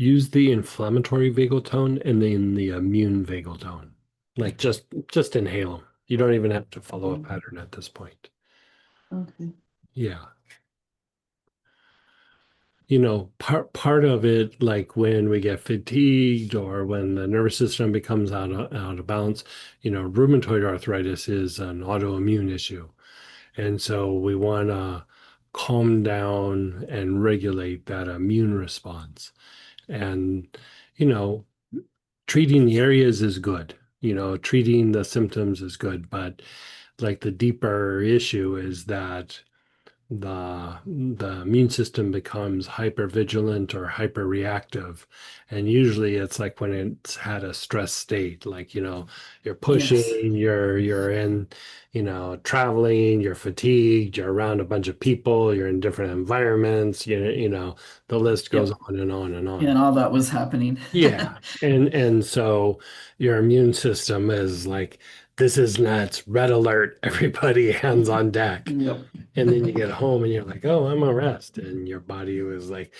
use the inflammatory vagal tone and then the immune vagal tone. Like just inhale them. You don't even have to follow a pattern at this point. Okay. Yeah. Part of it, like when we get fatigued or when the nervous system becomes out of balance, rheumatoid arthritis is an autoimmune issue. And so we want to calm down and regulate that immune response. And, you know, treating the areas is good. Treating the symptoms is good, but like the deeper issue is that the immune system becomes hyper vigilant or hyper reactive, and usually it's like when it's had a stress state, like you're Yes. pushing, you're in traveling, you're fatigued, you're around a bunch of people, you're in different environments, the list goes Yep. on and on and Yeah, on. and all that was happening. Yeah. And so your immune system is like, this is nuts, red alert, everybody hands on deck. Yep. And then you get home and you're like, oh, I'm a rest. And your body was like,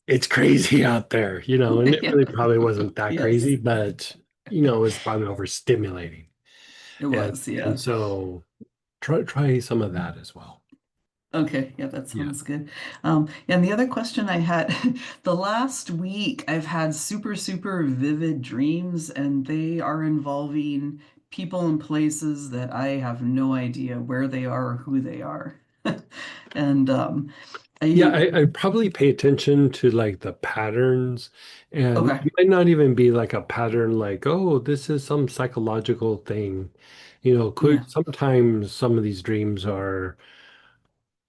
it's crazy out there, and it Yeah. really probably wasn't that Yes, crazy, but it was probably overstimulating. it And was. and Yeah. so try some of that as well. Okay, yeah, that Yeah. sounds good. And the other question I had, the last week I've had super, super vivid dreams, and they are involving people and places that I have no idea where they are or who they are. And Yeah, I I probably pay attention to like the patterns, and okay, it might not even be like a pattern like, oh, this is some psychological thing. yeah, Could sometimes some of these dreams are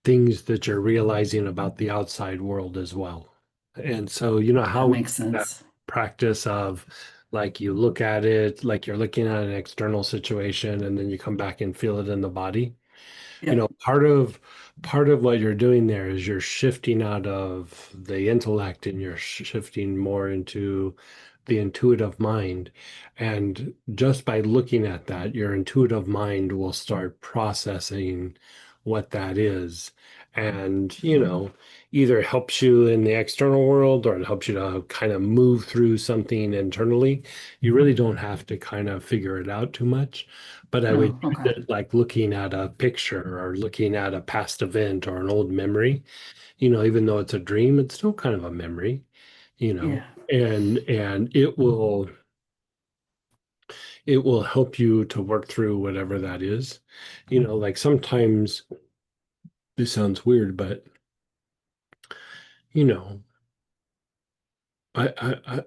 things that you're realizing about the outside world as well. And so, that how we makes do that sense. practice of like you look at it like you're looking at an external situation and then you come back and feel it in the body. Yep. Part of what you're doing there is you're shifting out of the intellect and you're shifting more into the intuitive mind. And just by looking at that, your intuitive mind will start processing what that is. And, either helps you in the external world or it helps you to kind of move through something internally. You really don't have to kind of figure it out too much. But I would Oh, use okay. it like looking at a picture or looking at a past event or an old memory. Even though it's a dream, it's still kind of a memory, you know, Yeah. and it will help you to work through whatever that is. Like sometimes this sounds weird, but you know, I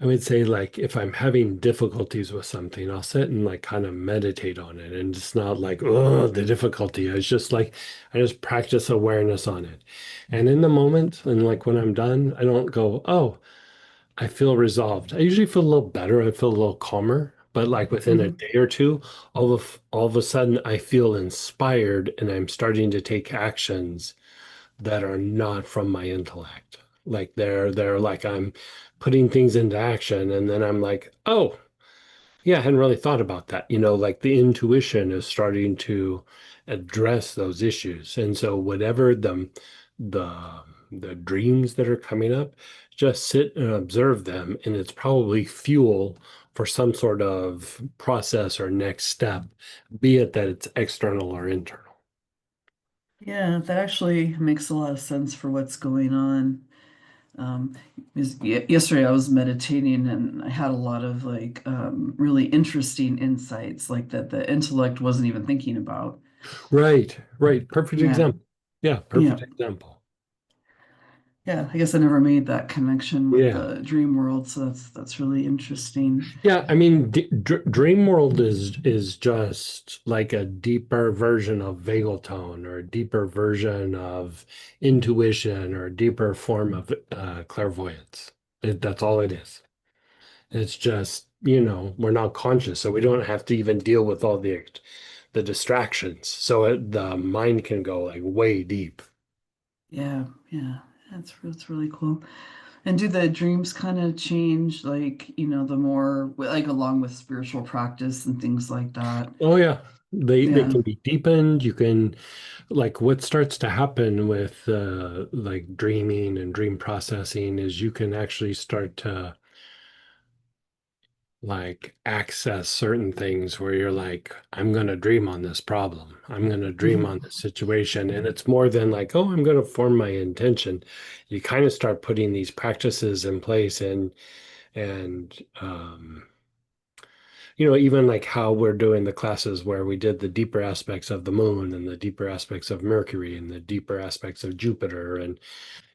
I would say like if I'm having difficulties with something, I'll sit and like kind of meditate on it. And it's not like, oh, the difficulty. It's just like I just practice awareness on it. And in the moment, and like when I'm done, I don't go, oh, I feel resolved. I usually feel a little better. I feel a little calmer. But like within a Hmm. day or two, all of a sudden I feel inspired and I'm starting to take actions that are not from my intellect. Like they're like I'm putting things into action and then I'm like, oh, yeah, I hadn't really thought about that. Like the intuition is starting to address those issues. And so whatever the the dreams that are coming up, just sit and observe them and it's probably fuel for some sort of process or next step, be it that it's external or internal. Yeah, that actually makes a lot of sense for what's going on. Um, Yesterday I was meditating and I had a lot of like really interesting insights like that the intellect wasn't even thinking about. Right, right. Perfect Yeah, example. Yeah, yeah, perfect example. yeah. I guess I never made that connection with Yeah. the dream world, so that's really interesting. Yeah, I mean, Dream World is just like a deeper version of vagal tone or a deeper version of intuition or a deeper form of clairvoyance. That's all it is. It's just, we're not conscious, so we don't have to even deal with all the distractions. So the mind can go like way deep. Yeah, yeah. That's really cool. And do the dreams kind of change, like, the more like along with spiritual practice and things like that? Oh yeah. They Yeah. can be deepened. You can like what starts to happen with like dreaming and dream processing is you can actually start to like access certain things where you're like, I'm gonna dream on this problem. I'm gonna dream Mhm. on this situation. And it's more than like, oh, I'm gonna form my intention. You kind of start putting these practices in place and even like how we're doing the classes where we did the deeper aspects of the moon and the deeper aspects of Mercury and the deeper aspects of Jupiter. And,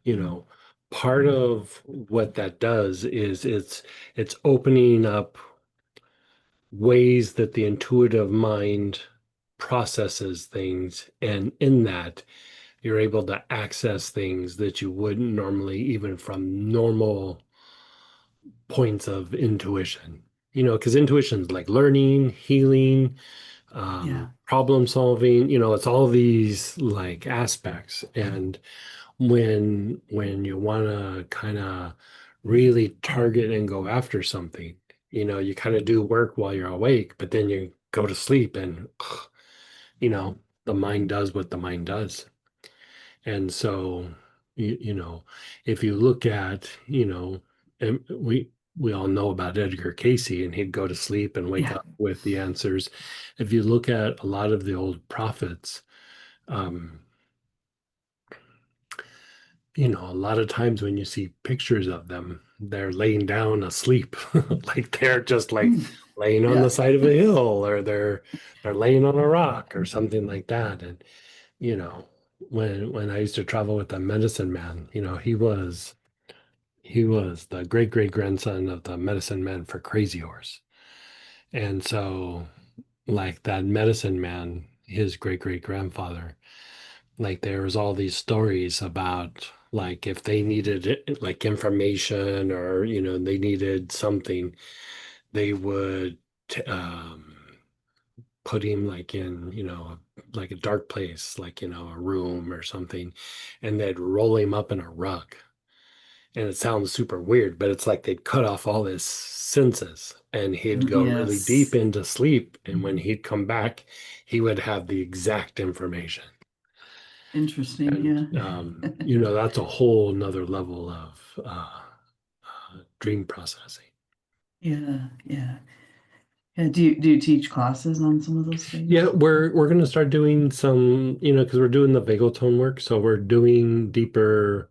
you know, part of what that does is it's opening up ways that the intuitive mind processes things. And in that, you're able to access things that you wouldn't normally, even from normal points of intuition. Because intuition is like learning, healing, Yeah. problem solving, it's all these like aspects. And when you want to kind of really target and go after something, you kind of do work while you're awake, but then you go to sleep and you know the mind does what the mind does. And so if you look at and we all know about Edgar Casey, and he'd go to sleep and wake Yeah. up with the answers. If you look at a lot of the old prophets, um, a lot of times when you see pictures of them, they're laying down asleep, like they're just like Mm. laying on the Yeah. side of a hill, or they're laying on a rock or something like that. And you know, when I used to travel with the medicine man, he was the great great grandson of the medicine man for Crazy Horse. And so like that medicine man, his great great grandfather, like there's all these stories about like if they needed like information or they needed something, they would um put him like in like a dark place, like a room or something, and they'd roll him up in a rug. And it sounds super weird, but it's like they'd cut off all his senses and he'd go really deep Yes. into sleep, and when he'd come back he would have the exact information. Interesting. And Yeah. that's a whole nother level of dream processing. Yeah. Yeah. Yeah. Do you teach classes on some of those Yeah, things? we're gonna start doing some, because we're doing the vagal tone work, so we're doing deeper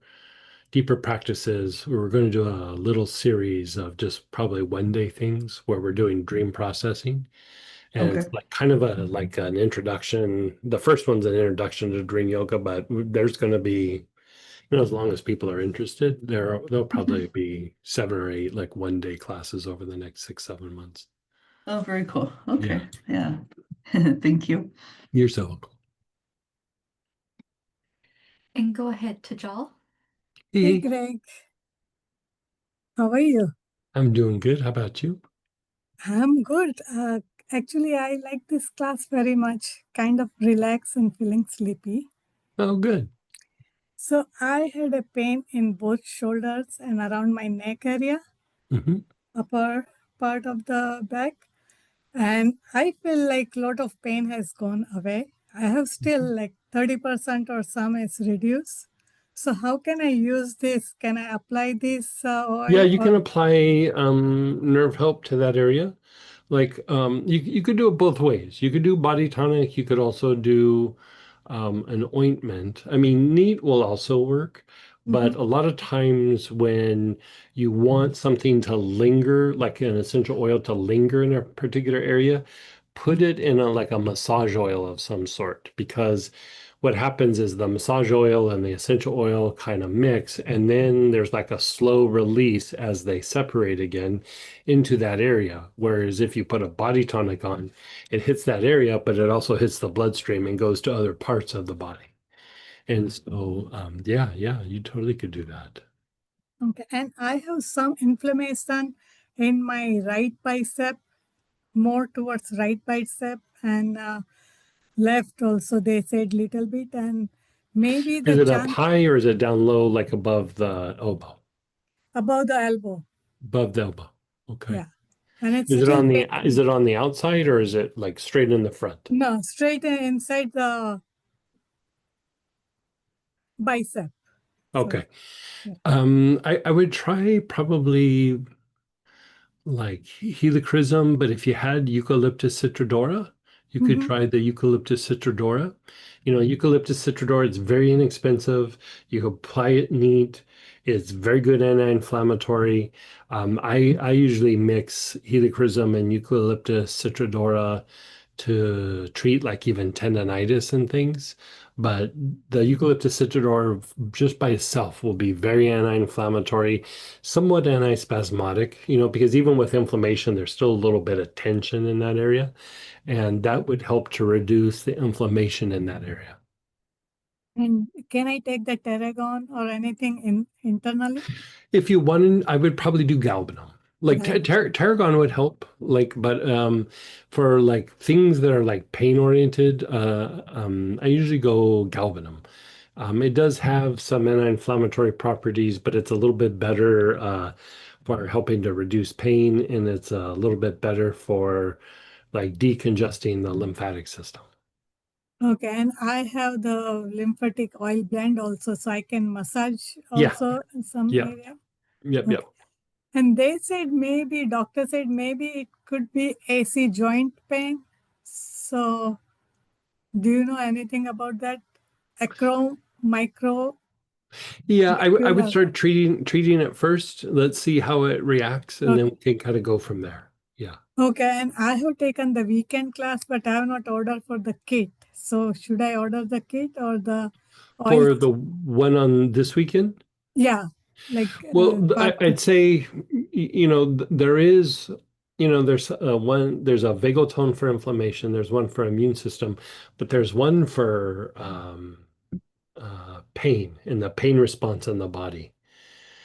practices. We're going to do a little series of just probably 1 day things where we're doing dream processing. And it's Okay. like kind of a like an introduction. The first one's an introduction to dream yoga, but there's going to be, as long as people are interested, there'll Mhm. probably be 7 or 8 like 1 day classes over the next 6, 7 months. Oh, very cool. Yeah, Okay. Yeah. Thank you. you're so welcome. And go ahead, Tajal. Hey Hey, Greg, how are you? I'm doing good. How about you? I'm good. Actually, I like this class very much, kind of relaxed and feeling sleepy. Oh, good. So, I had a pain in both shoulders and around my neck area, Hmm. upper part of the back. And I feel like a lot of pain has gone away. I have still like 30% or some is reduced. So, how can I use this? Can I apply this Yeah, oil you or? can apply nerve help to that area. Like you could do it both ways. You could do body tonic. You could also do an ointment. I mean, neat will also work, but Mhm. a lot of times when you want something to linger, like an essential oil to linger in a particular area, put it in a like a massage oil of some sort, because what happens is the massage oil and the essential oil kind of mix, and then there's like a slow release as they separate again into that area. Whereas if you put a body tonic on, it hits that area, but it also hits the bloodstream and goes to other parts of the body. And so, yeah, you totally could do that. Okay, and I have some inflammation in my right bicep, more towards right bicep, and left also. They said little bit, and maybe Is the it up chance high or is it down low, like above the elbow? above the elbow. Above the elbow. Okay. Yeah, and it's Is it still on paining. the outside or is it like straight in the front? No, straight inside the bicep. So, Okay. yeah. I would try probably like helichrysum, but if you had Eucalyptus citrodora, you could Mm-hmm. try the Eucalyptus citrodora. Eucalyptus citrodora, it's very inexpensive. You apply it neat. It's very good anti-inflammatory. I usually mix helichrysum and Eucalyptus citrodora to treat like even tendonitis and things. But the Eucalyptus citrodora just by itself will be very anti-inflammatory, somewhat antispasmodic, because even with inflammation, there's still a little bit of tension in that area, and that would help to reduce the inflammation in that area. And can I take the Terragon or anything internally? If you wanted, I would probably do galbanum. Like Galbanum. tarragon would help, like, but for like things that are like pain oriented, I usually go galbanum. It does have some anti-inflammatory properties, but it's a little bit better for helping to reduce pain, and it's a little bit better for like decongesting the lymphatic system. Okay, and I have the lymphatic oil blend also, so I can massage Yeah, also in some yeah, area. yep, Okay. yep. And doctor said maybe it could be AC joint pain. So, do you know anything about that? Acro, micro, Yeah, I would molecular. start treating it first. Let's see how it reacts, and then Okay. we can kind of go from there. Yeah. Okay, and I have taken the weekend class, but I have not ordered for the kit. So, should I order the kit or the oil? For the one on this weekend? Yeah, like Well, part. I'd say, there is, there's a vagal tone for inflammation, there's one for immune system, but there's one for pain and the pain response in the body.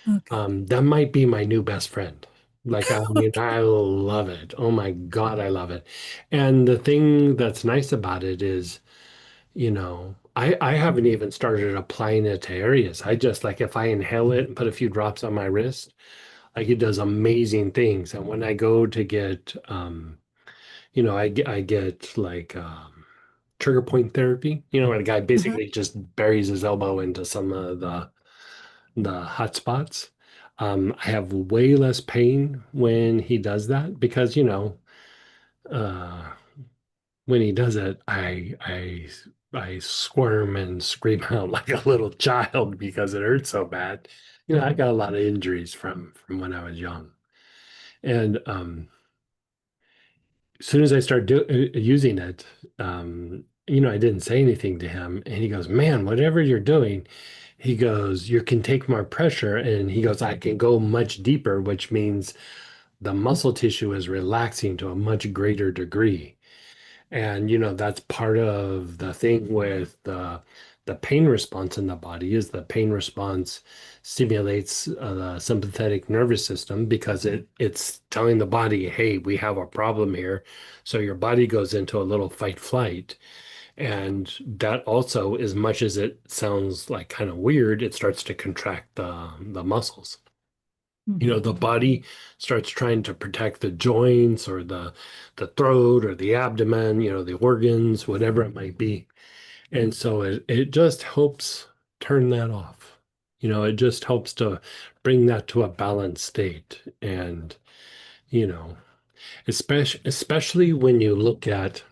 Okay. That might be my new best friend. Like, I mean, Okay. I love it. Oh my God, I love it. And the thing that's nice about it is, I haven't even started applying it to areas. I just like if I inhale it and put a few drops on my wrist, like it does amazing things. And when I go to get, I get like trigger point therapy, where the guy Uh-huh. basically just buries his elbow into some of the hot spots. I have way less pain when he does that because, uh, when he does it, I squirm and scream out like a little child because it hurts so bad. I got a lot of injuries from when I was young, and as soon as I started using it, I didn't say anything to him, and he goes, "Man, whatever you're doing," he goes, "you can take more pressure," and he goes, "I can go much deeper," which means the muscle tissue is relaxing to a much greater degree. And that's part of the thing with the pain response in the body is the pain response stimulates the sympathetic nervous system because it's telling the body, hey, we have a problem here. So your body goes into a little fight flight. And that also, as much as it sounds like kind of weird, it starts to contract the muscles. The body starts trying to protect the joints or the throat or the abdomen, the organs, whatever it might be. And so it just helps turn that off. It just helps to bring that to a balanced state. And, you know, especially when you look at,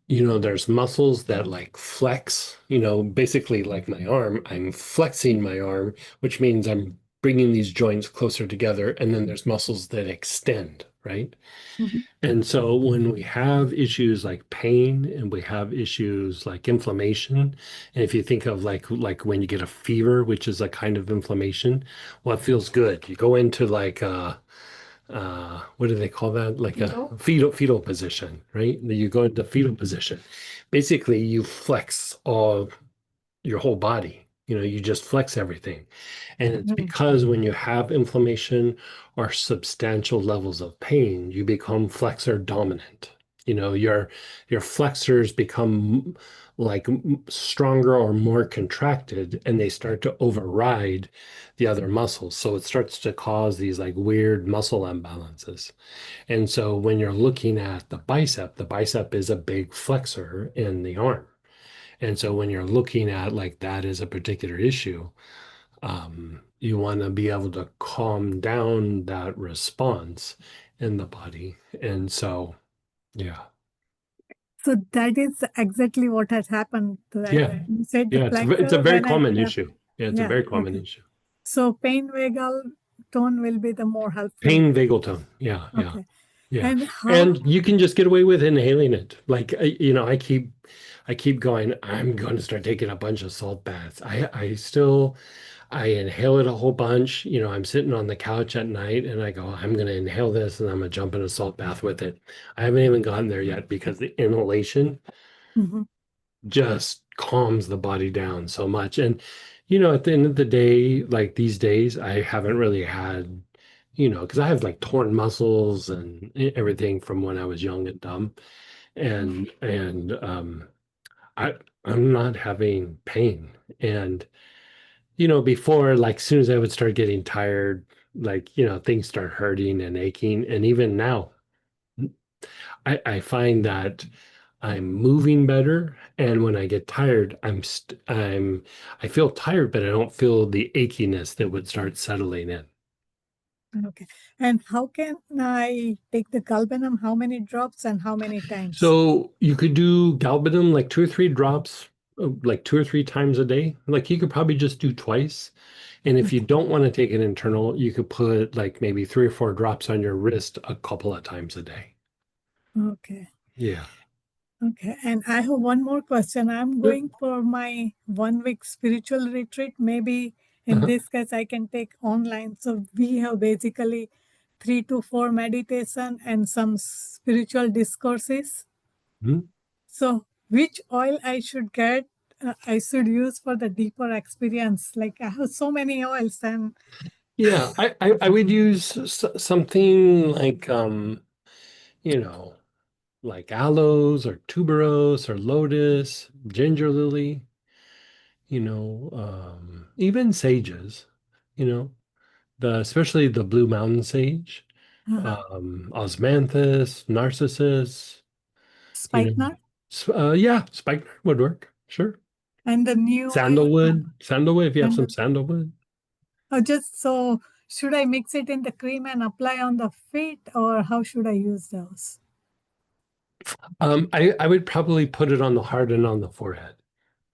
there's muscles that like flex, basically like my arm, I'm flexing my arm, which means I'm bringing these joints closer together. And then there's muscles that extend, right? Mhm. And so when we have issues like pain and we have issues like inflammation, and if you think of like when you get a fever, which is a kind of inflammation, well, it feels good. You go into like what do they call that? Like a Fetal. fetal position, right? You go into fetal position. Basically, you flex all your whole body. You just flex everything. And it's Mhm. because when you have inflammation or substantial levels of pain, you become flexor dominant. You know, your flexors become like stronger or more contracted, and they start to override the other muscles. So it starts to cause these like weird muscle imbalances. And so when you're looking at the bicep is a big flexor in the arm. And so when you're looking at like that as a particular issue, you want to be able to calm down that response in the body. And so, yeah. So that is exactly what has happened. Like Yeah. you said, the Yeah. It's a flexor very when I common have, issue. Yeah. It's a yeah, very common okay. issue. So pain vagal tone will be the more helpful. Pain vagal tone. Yeah. Yeah. Okay. Yeah. And how, And you can just get away with inhaling it. Like, you know, I keep going, I'm going to start taking a bunch of salt baths. I inhale it a whole bunch. You know, I'm sitting on the couch at night and I go, I'm going to inhale this and I'm going to jump in a salt bath with it. I haven't even gotten there yet because the inhalation Mhm. just calms the body down so much. And, you know, at the end of the day, like these days, I haven't really had, you know, because I have like torn muscles and everything from when I was young and dumb. And I I'm not having pain. And, you know, before, like as soon as I would start getting tired, like, you know, things start hurting and aching. And even now, I find that I'm moving better, and when I get tired, I feel tired, but I don't feel the achiness that would start settling in. Okay. And how can I take the galbanum? How many drops and how many times? So you could do galbanum like 2 or 3 drops, like 2 or 3 times a day. Like you could probably just do twice. And if you Okay. don't want to take an internal, you could put like maybe 3 or 4 drops on your wrist a couple of times a day. Okay. Yeah. Okay. And I have one more question. I'm Sure. going for my 1 week spiritual retreat. Maybe in Uh-huh. this case, I can take online. So we have basically 3 to 4 meditation and some spiritual discourses. Mhm. So which oil I should get? I should use for the deeper experience. Like I have so many oils and Yeah, I would use something like you know, like aloes or tuberose or lotus, ginger lily, you know, even sages, you know, the especially the blue mountain sage, uh, osmanthus, narcissus, you know, spikenard yeah, spikenard would work, sure. and the new oil. Sandalwood, if you have some And sandalwood. just so should I mix it in the cream and apply on the feet or how should I use those? I would probably put it on the heart and on the forehead.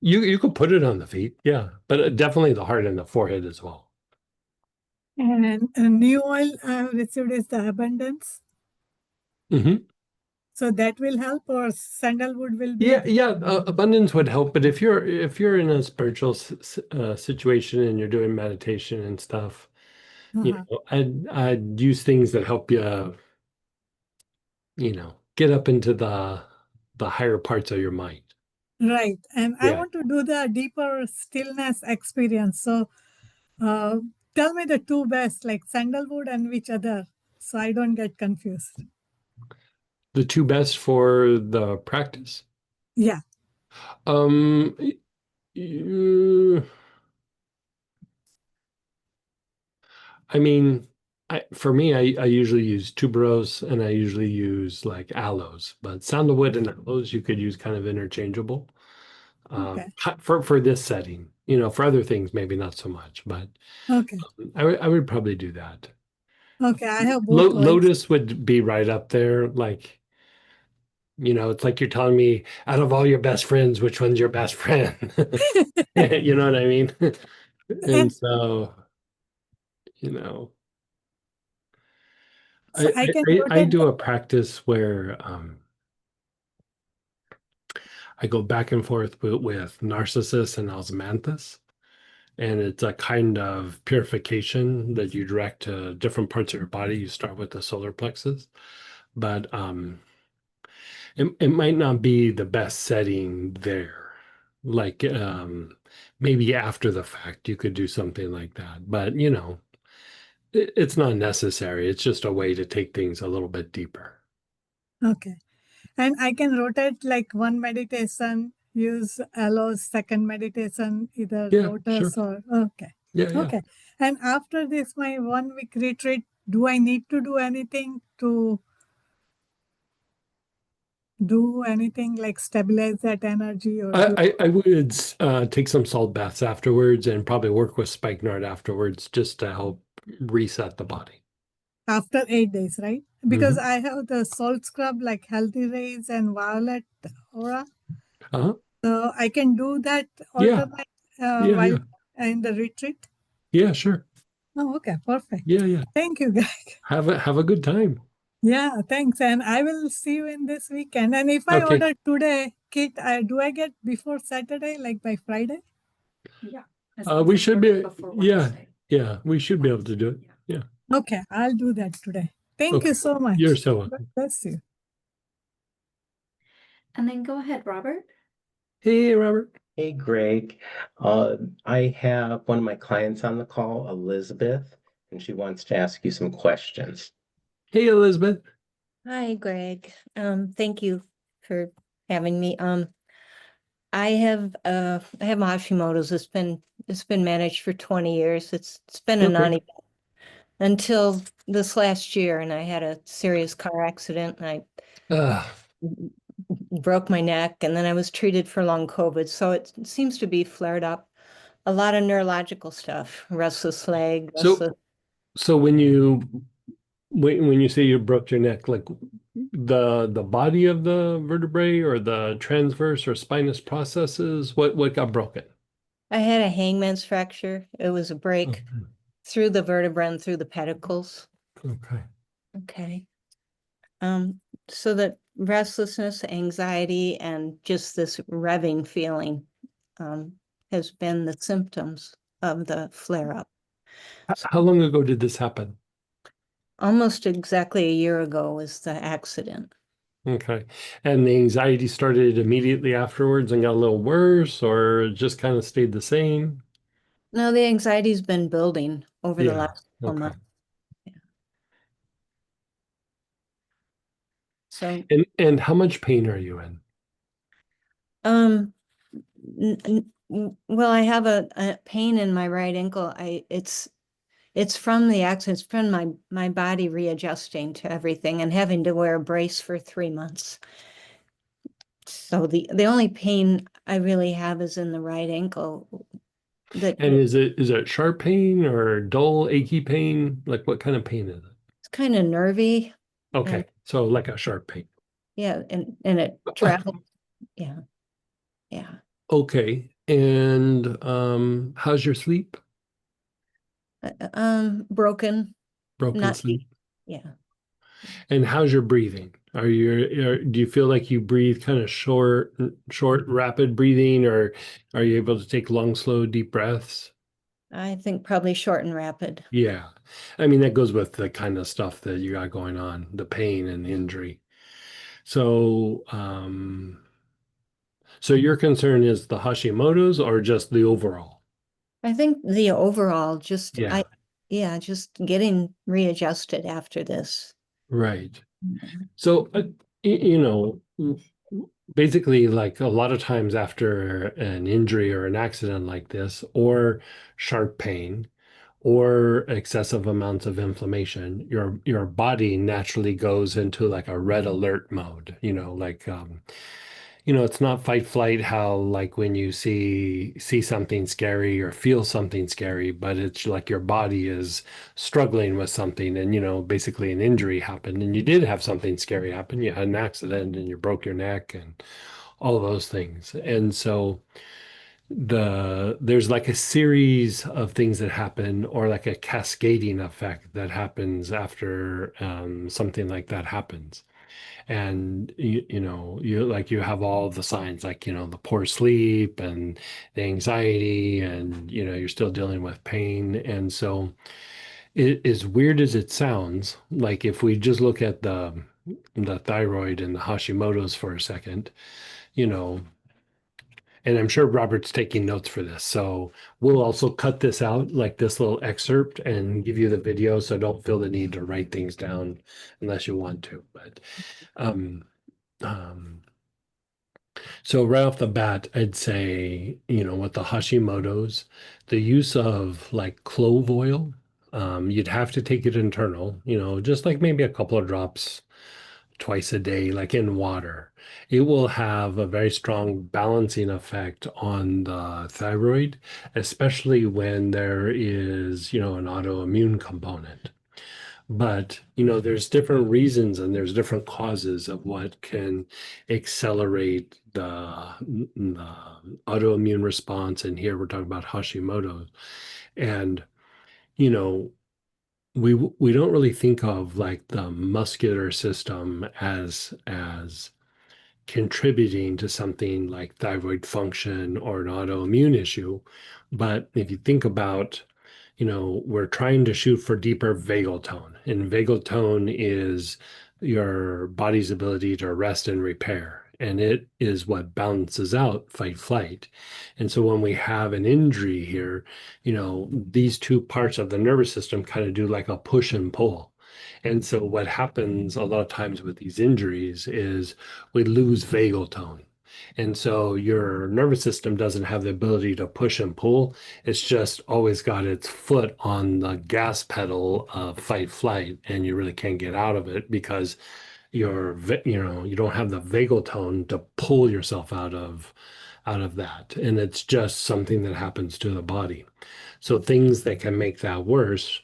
You could put it on the feet, yeah, but definitely the heart and the forehead as well. And a new oil I have received is the abundance. Hmm. So that will help or sandalwood will be Yeah, yeah, abundance would help, but if you're in a spiritual situation and you're doing meditation and stuff, you uh-huh. know, I'd use things that help you, you know, get up into the higher parts of your mind. Right. And I Yeah. want to do the deeper stillness experience. So uh, tell me the two best, like sandalwood and which other, so I don't get confused. The two best for the practice. Yeah. Um, you, I mean, for me, I usually use tuberose and I usually use like aloes, but sandalwood and aloes you could use kind of interchangeable. Okay. For this setting, you know, for other things maybe not so much, but Okay. I would probably do that. Okay. I have both oils. Lotus would be right up there, like, you know, it's like you're telling me out of all your best friends, which one's your best friend? You know what I mean? And And so, you know, so I can I rotate do the, a practice where I go back and forth with Narcissus and Osmanthus, and it's a kind of purification that you direct to different parts of your body. You start with the solar plexus, but it might not be the best setting there. Like maybe after the fact, you could do something like that, but you know, it's not necessary. It's just a way to take things a little bit deeper. okay. And I can rotate like one meditation, use allows second meditation, either Yeah, sure. lotus or okay. Yeah, yeah. Okay. And after this, my 1 week retreat, do I need to do anything to do anything like stabilize that energy or do I would take some salt baths afterwards and probably work with spikenard afterwards just to help reset the body. after 8 days, right? Because Mhm. I have the salt scrub like healthy rays and violet aura. Uh-huh. So I can do that Yeah, alternate yeah, while yeah. in the retreat. Yeah, sure. Oh, okay, perfect. Yeah, yeah. Thank you, guys. Have a good time. Yeah, thanks. And I will see you in this weekend. And if I Okay. order today, Kit, do I get before Saturday, like by Friday? Yeah. As long We as should they're be, before yeah, Wednesday. yeah, we should be able to do it. Yeah. Okay, I'll do that today. Thank Okay. you so You're much. so God welcome. bless you. And then go ahead, Robert. Hey, Robert. Hey, Greg. I have one of my clients on the call, Elizabeth, and she wants to ask you some questions. Hey, Elizabeth. Hi, Greg. Thank you for having me. I have Hashimoto's. It's been managed for 20 years. It's been a Okay. non-event until this last year, and I had a serious car accident, and I Uh, broke my neck, and then I was treated for long COVID. So it seems to be flared up. A lot of neurological stuff, restless leg, so restless. so when you say you broke your neck, like the body of the vertebrae or the transverse or spinous processes, what got broken? I had a hangman's fracture. It was a break Okay. through the vertebra and through the pedicles. Okay. Okay. Um, so that restlessness, anxiety, and just this revving feeling um, has been the symptoms of the flare-up. How long ago did this happen? Almost exactly a year ago was the accident. Okay. And the anxiety started immediately afterwards and got a little worse, or it just kind of stayed the same? No, the anxiety's been building over the Yeah. last couple Okay. months. Yeah. So, And how much pain are you in? um, well, I have a pain in my right ankle. It's from the accident. It's from my body readjusting to everything and having to wear a brace for 3 months. So the only pain I really have is in the right ankle. That And is it sharp pain or dull, achy pain? Like what kind of pain is it? it's kind of nervy, and Okay. So like a sharp pain. yeah, and it travels. Yeah, yeah. Okay. And how's your sleep? Broken, Broken not deep. sleep. Yeah. And how's your breathing? Do you feel like you breathe kind of short, rapid breathing, or are you able to take long, slow, deep breaths? I think probably short and rapid. Yeah. I mean, that goes with the kind of stuff that you got going on, the pain and the injury. So, so your concern is the Hashimoto's or just the overall? I think the overall Yeah, yeah, just getting readjusted after this. right. Yeah. So, basically, like a lot of times after an injury or an accident like this, or sharp pain, or excessive amounts of inflammation, your body naturally goes into like a red alert mode. It's not fight flight how like when you see something scary or feel something scary, but it's like your body is struggling with something, and basically an injury happened and you did have something scary happen. You had an accident and you broke your neck and all those things. And so there's like a series of things that happen, or like a cascading effect that happens after something like that happens. And you have all the signs, like the poor sleep and the anxiety, and you're still dealing with pain. And so as weird as it sounds, like if we just look at the thyroid and the Hashimoto's for a second, you know and I'm sure Robert's taking notes for this. So we'll also cut this out, like this little excerpt, and give you the video. So don't feel the need to write things down unless you want to. But um, Um, so right off the bat, I'd say, with the Hashimoto's, the use of like clove oil, you'd have to take it internal, just like maybe a couple of drops twice a day, like in water. It will have a very strong balancing effect on the thyroid, especially when there is, an autoimmune component. But, there's different reasons and there's different causes of what can accelerate the autoimmune response. And here we're talking about Hashimoto. And, you know, we don't really think of like the muscular system as contributing to something like thyroid function or an autoimmune issue. But if you think about, we're trying to shoot for deeper vagal tone, and vagal tone is your body's ability to rest and repair. And it is what balances out fight flight. And so when we have an injury here, these two parts of the nervous system kind of do like a push and pull. And so what happens a lot of times with these injuries is we lose vagal tone. And so your nervous system doesn't have the ability to push and pull. It's just always got its foot on the gas pedal of fight flight, and you really can't get out of it because you don't have the vagal tone to pull yourself out of that. And it's just something that happens to the body. So things that can make that worse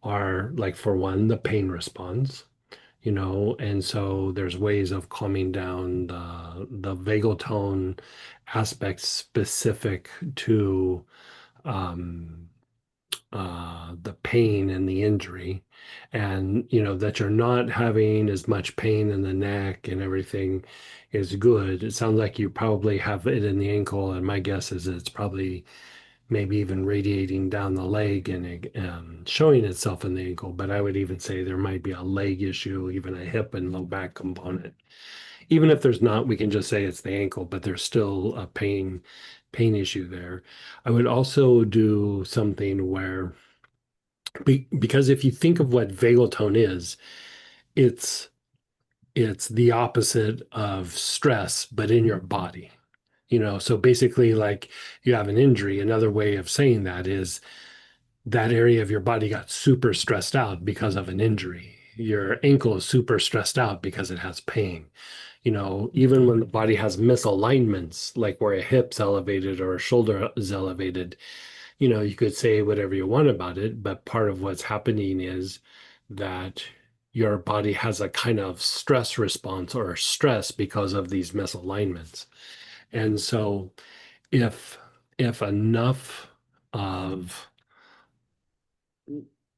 are like, for one, the pain response, and so there's ways of calming down the vagal tone aspects specific to um, the pain and the injury, and that you're not having as much pain in the neck and everything is good. It sounds like you probably have it in the ankle, and my guess is it's probably maybe even radiating down the leg and showing itself in the ankle. But I would even say there might be a leg issue, even a hip and low back component. Even if there's not, we can just say it's the ankle, but there's still a pain issue there. I would also do something where, because if you think of what vagal tone is, it's it's the opposite of stress, but in your body. So basically, like, you have an injury. Another way of saying that is that area of your body got super stressed out because of an injury. Your ankle is super stressed out because it has pain. Even when the body has misalignments, like where a hip's elevated or a shoulder is elevated, you could say whatever you want about it, but part of what's happening is that your body has a kind of stress response or stress because of these misalignments. And so if enough of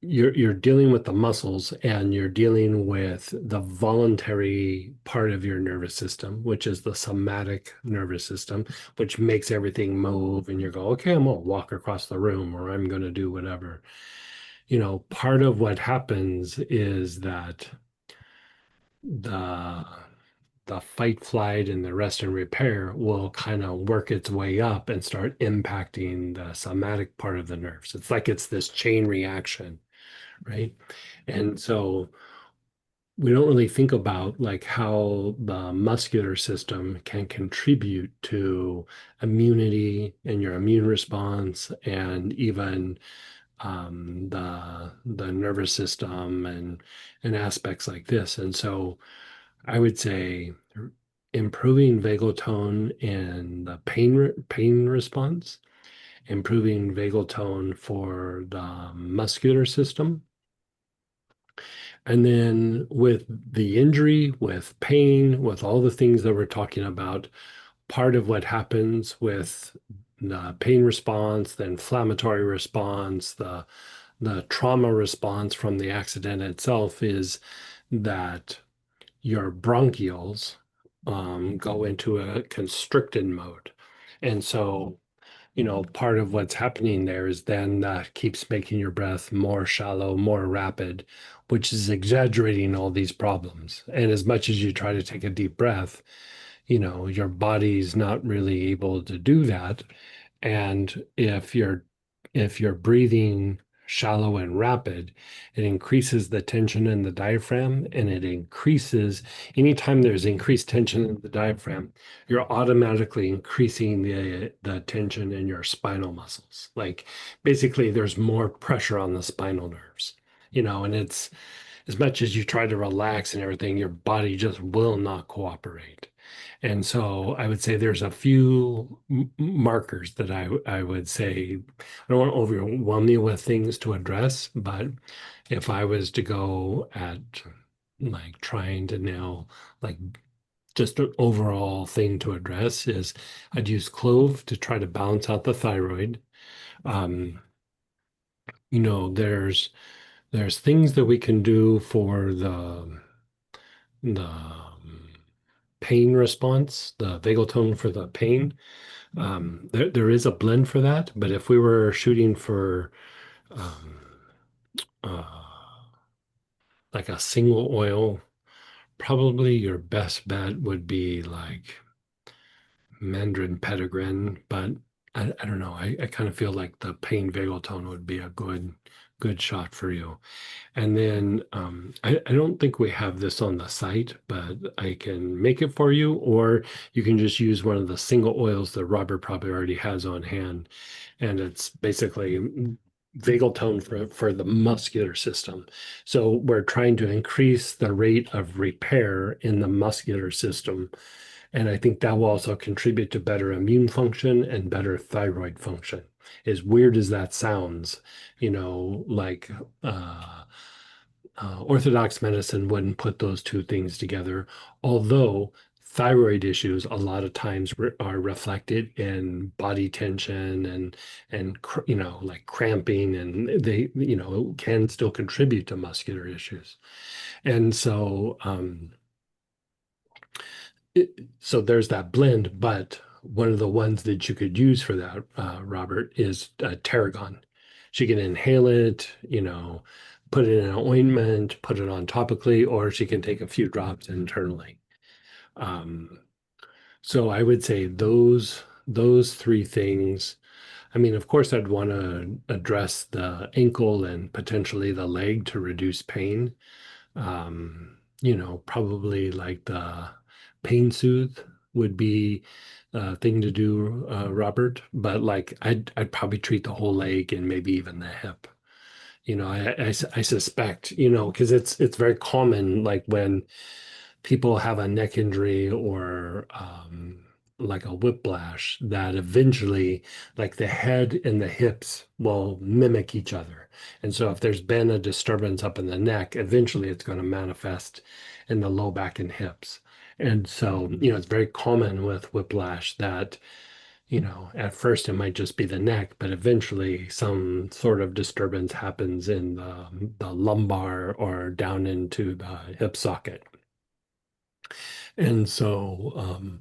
you're dealing with the muscles and you're dealing with the voluntary part of your nervous system, which is the somatic nervous system, which makes everything move, and you go, okay, I'm gonna walk across the room or I'm gonna do whatever. Part of what happens is that the the fight, flight, and the rest and repair will kind of work its way up and start impacting the somatic part of the nerves. It's like it's this chain reaction, right? And so we don't really think about like how the muscular system can contribute to immunity and your immune response, and even the nervous system and aspects like this. And so I would say improving vagal tone and the pain response, improving vagal tone for the muscular system. And then with the injury, with pain, with all the things that we're talking about, part of what happens with the pain response, the inflammatory response, the trauma response from the accident itself is that your bronchioles go into a constricted mode. And so, part of what's happening there is then that keeps making your breath more shallow, more rapid, which is exaggerating all these problems. And as much as you try to take a deep breath, your body's not really able to do that. And if you're breathing shallow and rapid, it increases the tension in the diaphragm, and it increases anytime there's increased tension in the diaphragm, you're automatically increasing the tension in your spinal muscles. Like basically there's more pressure on the spinal nerves, and it's as much as you try to relax and everything, your body just will not cooperate. And so I would say there's a few markers that I would say I don't want to overwhelm you with things to address, but if I was to go at like trying to nail like just an overall thing to address is I'd use clove to try to balance out the thyroid. Um, there's things that we can do for the pain response, the vagal tone for the pain. There is a blend for that, but if we were shooting for um, uh, like a single oil, probably your best bet would be like Mandarin Petitgrain, but I don't know. I kind of feel like the pain vagal tone would be a good shot for you. And then I don't think we have this on the site, but I can make it for you, or you can just use one of the single oils that Robert probably already has on hand. And it's basically vagal tone for the muscular system. So we're trying to increase the rate of repair in the muscular system. And I think that will also contribute to better immune function and better thyroid function. As weird as that sounds, like Orthodox medicine wouldn't put those two things together, although thyroid issues a lot of times are reflected in body tension and like cramping, and they can still contribute to muscular issues. And so there's that blend, but one of the ones that you could use for that, Robert, is tarragon. She can inhale it, put it in an ointment, put it on topically, or she can take a few drops internally. Um, so I would say those three things. I mean, of course, I'd want to address the ankle and potentially the leg to reduce pain. Probably like the pain soothe would be a thing to do, Robert. But like I'd probably treat the whole leg and maybe even the hip. I suspect, because it's very common, like when people have a neck injury or like a whiplash, that eventually, like the head and the hips will mimic each other. And so if there's been a disturbance up in the neck, eventually it's going to manifest in the low back and hips. And so, it's very common with whiplash that at first it might just be the neck, but eventually some sort of disturbance happens in the lumbar or down into the hip socket. And so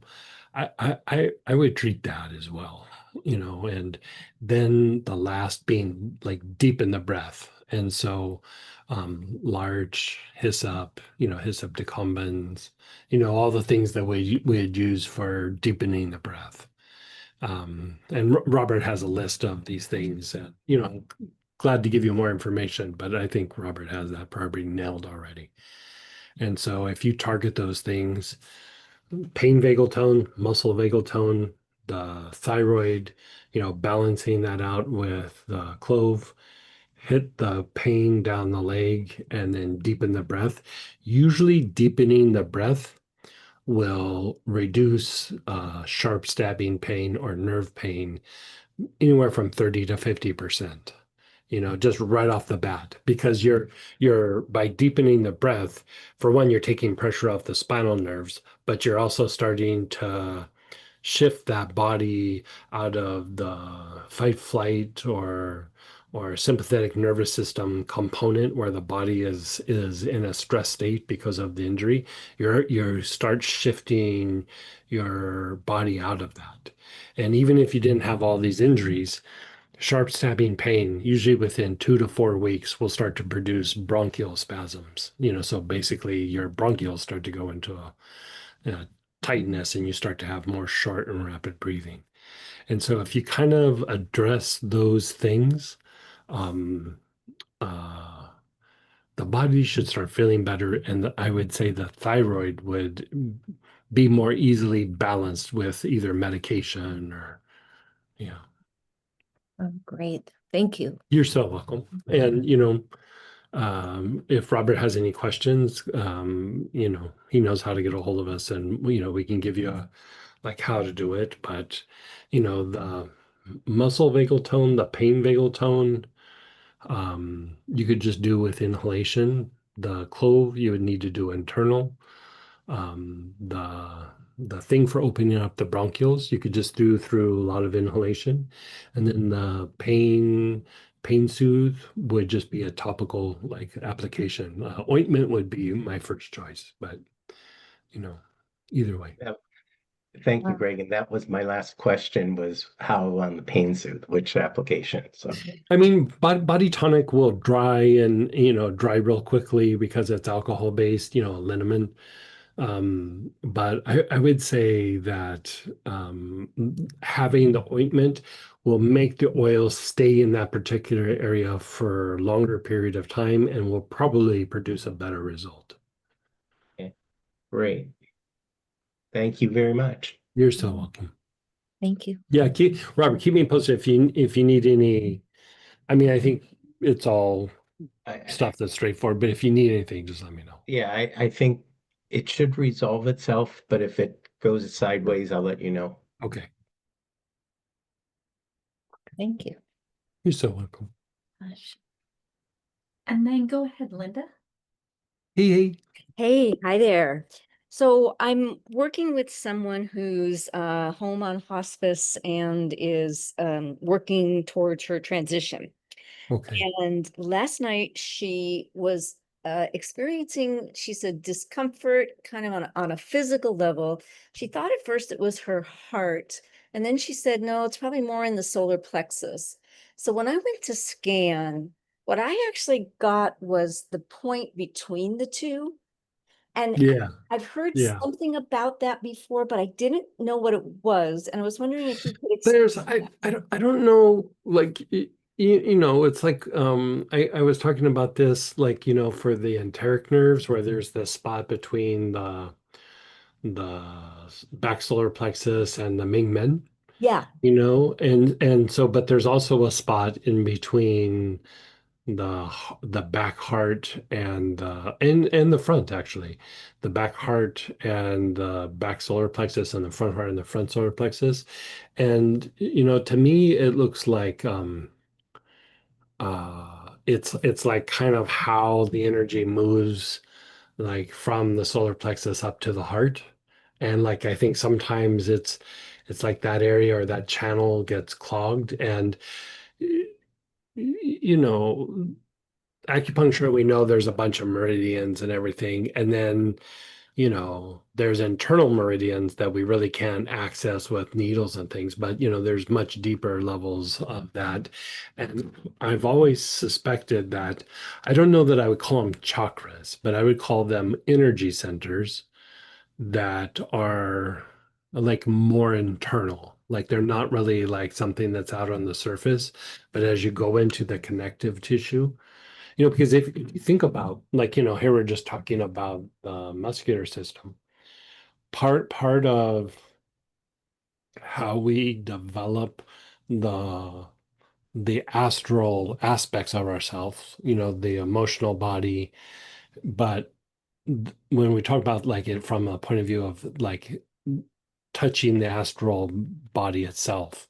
I would treat that as well, and then the last being like deep in the breath. And so large hyssop, hyssop decumbens, all the things that we'd use for deepening the breath. And Robert has a list of these things that, glad to give you more information, but I think Robert has that probably nailed already. And so if you target those things, pain vagal tone, muscle vagal tone, the thyroid, balancing that out with the clove, hit the pain down the leg, and then deepen the breath. Usually deepening the breath will reduce sharp stabbing pain or nerve pain anywhere from 30 to 50%, just right off the bat, because you're by deepening the breath, for one, you're taking pressure off the spinal nerves, but you're also starting to shift that body out of the fight, flight, or sympathetic nervous system component where the body is in a stress state because of the injury. You start shifting your body out of that. And even if you didn't have all these injuries, sharp stabbing pain, usually within 2 to 4 weeks, will start to produce bronchial spasms. So basically your bronchioles start to go into a tightness and you start to have more short and rapid breathing. And so if you kind of address those things, the body should start feeling better, and I would say the thyroid would be more easily balanced with either medication or, yeah. Oh, great. Thank you. You're so welcome. And, if Robert has any questions, he knows how to get a hold of us, and, we can give you like how to do it. But, the muscle vagal tone, the pain vagal tone, you could just do with inhalation. The clove, you would need to do internal. The thing for opening up the bronchioles, you could just do through a lot of inhalation. And then the pain soothe would just be a topical like application. Ointment would be my first choice, but either way. Thank you, Greg. And that was my last question, was how on the pain soothe, which application? So I mean, body tonic will dry and, dry real quickly because it's alcohol based, liniment. But I would say that having the ointment will make the oil stay in that particular area for a longer period of time and will probably produce a better result. okay, great. Thank you very much. You're so welcome. Thank you. Yeah, Robert, keep me posted if you need any. I mean, I think it's all stuff that's straightforward, but if you need anything, just let me know. Yeah, I think it should resolve itself, but if it goes sideways, I'll let you know. Okay. Thank you. You're so welcome. Gosh. And then go ahead, Linda. Hey. Hey, hi there. So I'm working with someone who's home on hospice and is working towards her transition. Okay. And last night she was experiencing, she said, discomfort kind of on a physical level. She thought at first it was her heart. And then she said, no, it's probably more in the solar plexus. So when I went to scan, what I actually got was the point between the two. And Yeah. I've heard Yeah. something about that before, but I didn't know what it was. And I was wondering if you could There's explain. I don't know, like it's like I was talking about this, like, for the enteric nerves, where there's this spot between the back solar plexus and the Ming Men, Yeah. and so, but there's also a spot in between the back heart and the front, actually, the back heart and the back solar plexus, and the front heart and the front solar plexus. And to me it looks like it's like kind of how the energy moves, like from the solar plexus up to the heart. And like I think sometimes it's like that area or that channel gets clogged. And you know acupuncture, we know there's a bunch of meridians and everything. And then, there's internal meridians that we really can't access with needles and things, but, there's much deeper levels of that. And I've always suspected that, I don't know that I would call them chakras, but I would call them energy centers that are like more internal. Like they're not really like something that's out on the surface, but as you go into the connective tissue, because if you think about, like, here we're just talking about the muscular system. Part of how we develop the the astral aspects of ourselves, the emotional body. But when we talk about like it from a point of view of like touching the astral body itself,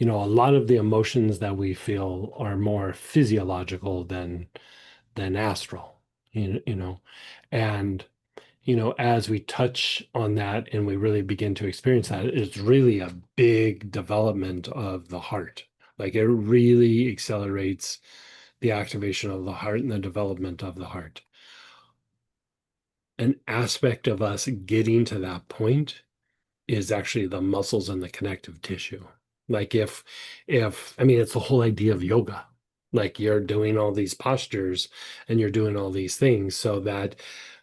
a lot of the emotions that we feel are more physiological than astral, and as we touch on that and we really begin to experience that, it's really a big development of the heart. Like it really accelerates the activation of the heart and the development of the heart. An aspect of us getting to that point is actually the muscles and the connective tissue. Like if I mean, it's the whole idea of yoga. Like you're doing all these postures and you're doing all these things so that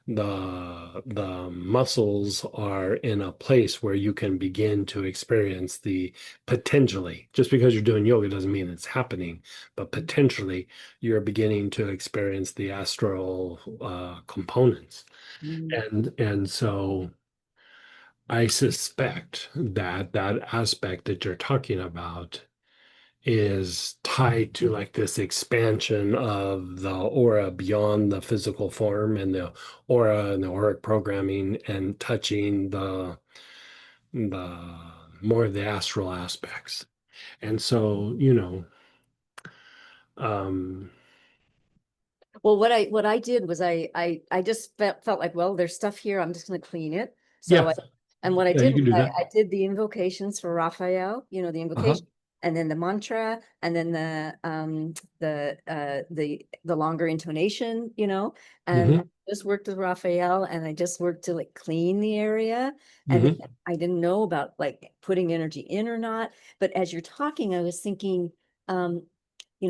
the muscles are in a place where you can begin to experience the potentially, just because you're doing yoga doesn't mean it's happening, but potentially you're beginning to experience the astral components. And so I suspect that that aspect that you're talking about is tied to like this expansion of the aura beyond the physical form and the aura and the auric programming and touching the more of the astral aspects. And so, um, Well, what I did was I just felt like, well, there's stuff here. I'm just going to clean it. So yeah, and what I yeah, did you was can do that. I did the invocations for Raphael, the Uh-huh. invocation, and then the mantra, and then the longer intonation, and Hmm. I just worked with Raphael, and I just worked to like clean the area. And Hmm. then I didn't know about like putting energy in or not. But as you're talking, I was thinking, um,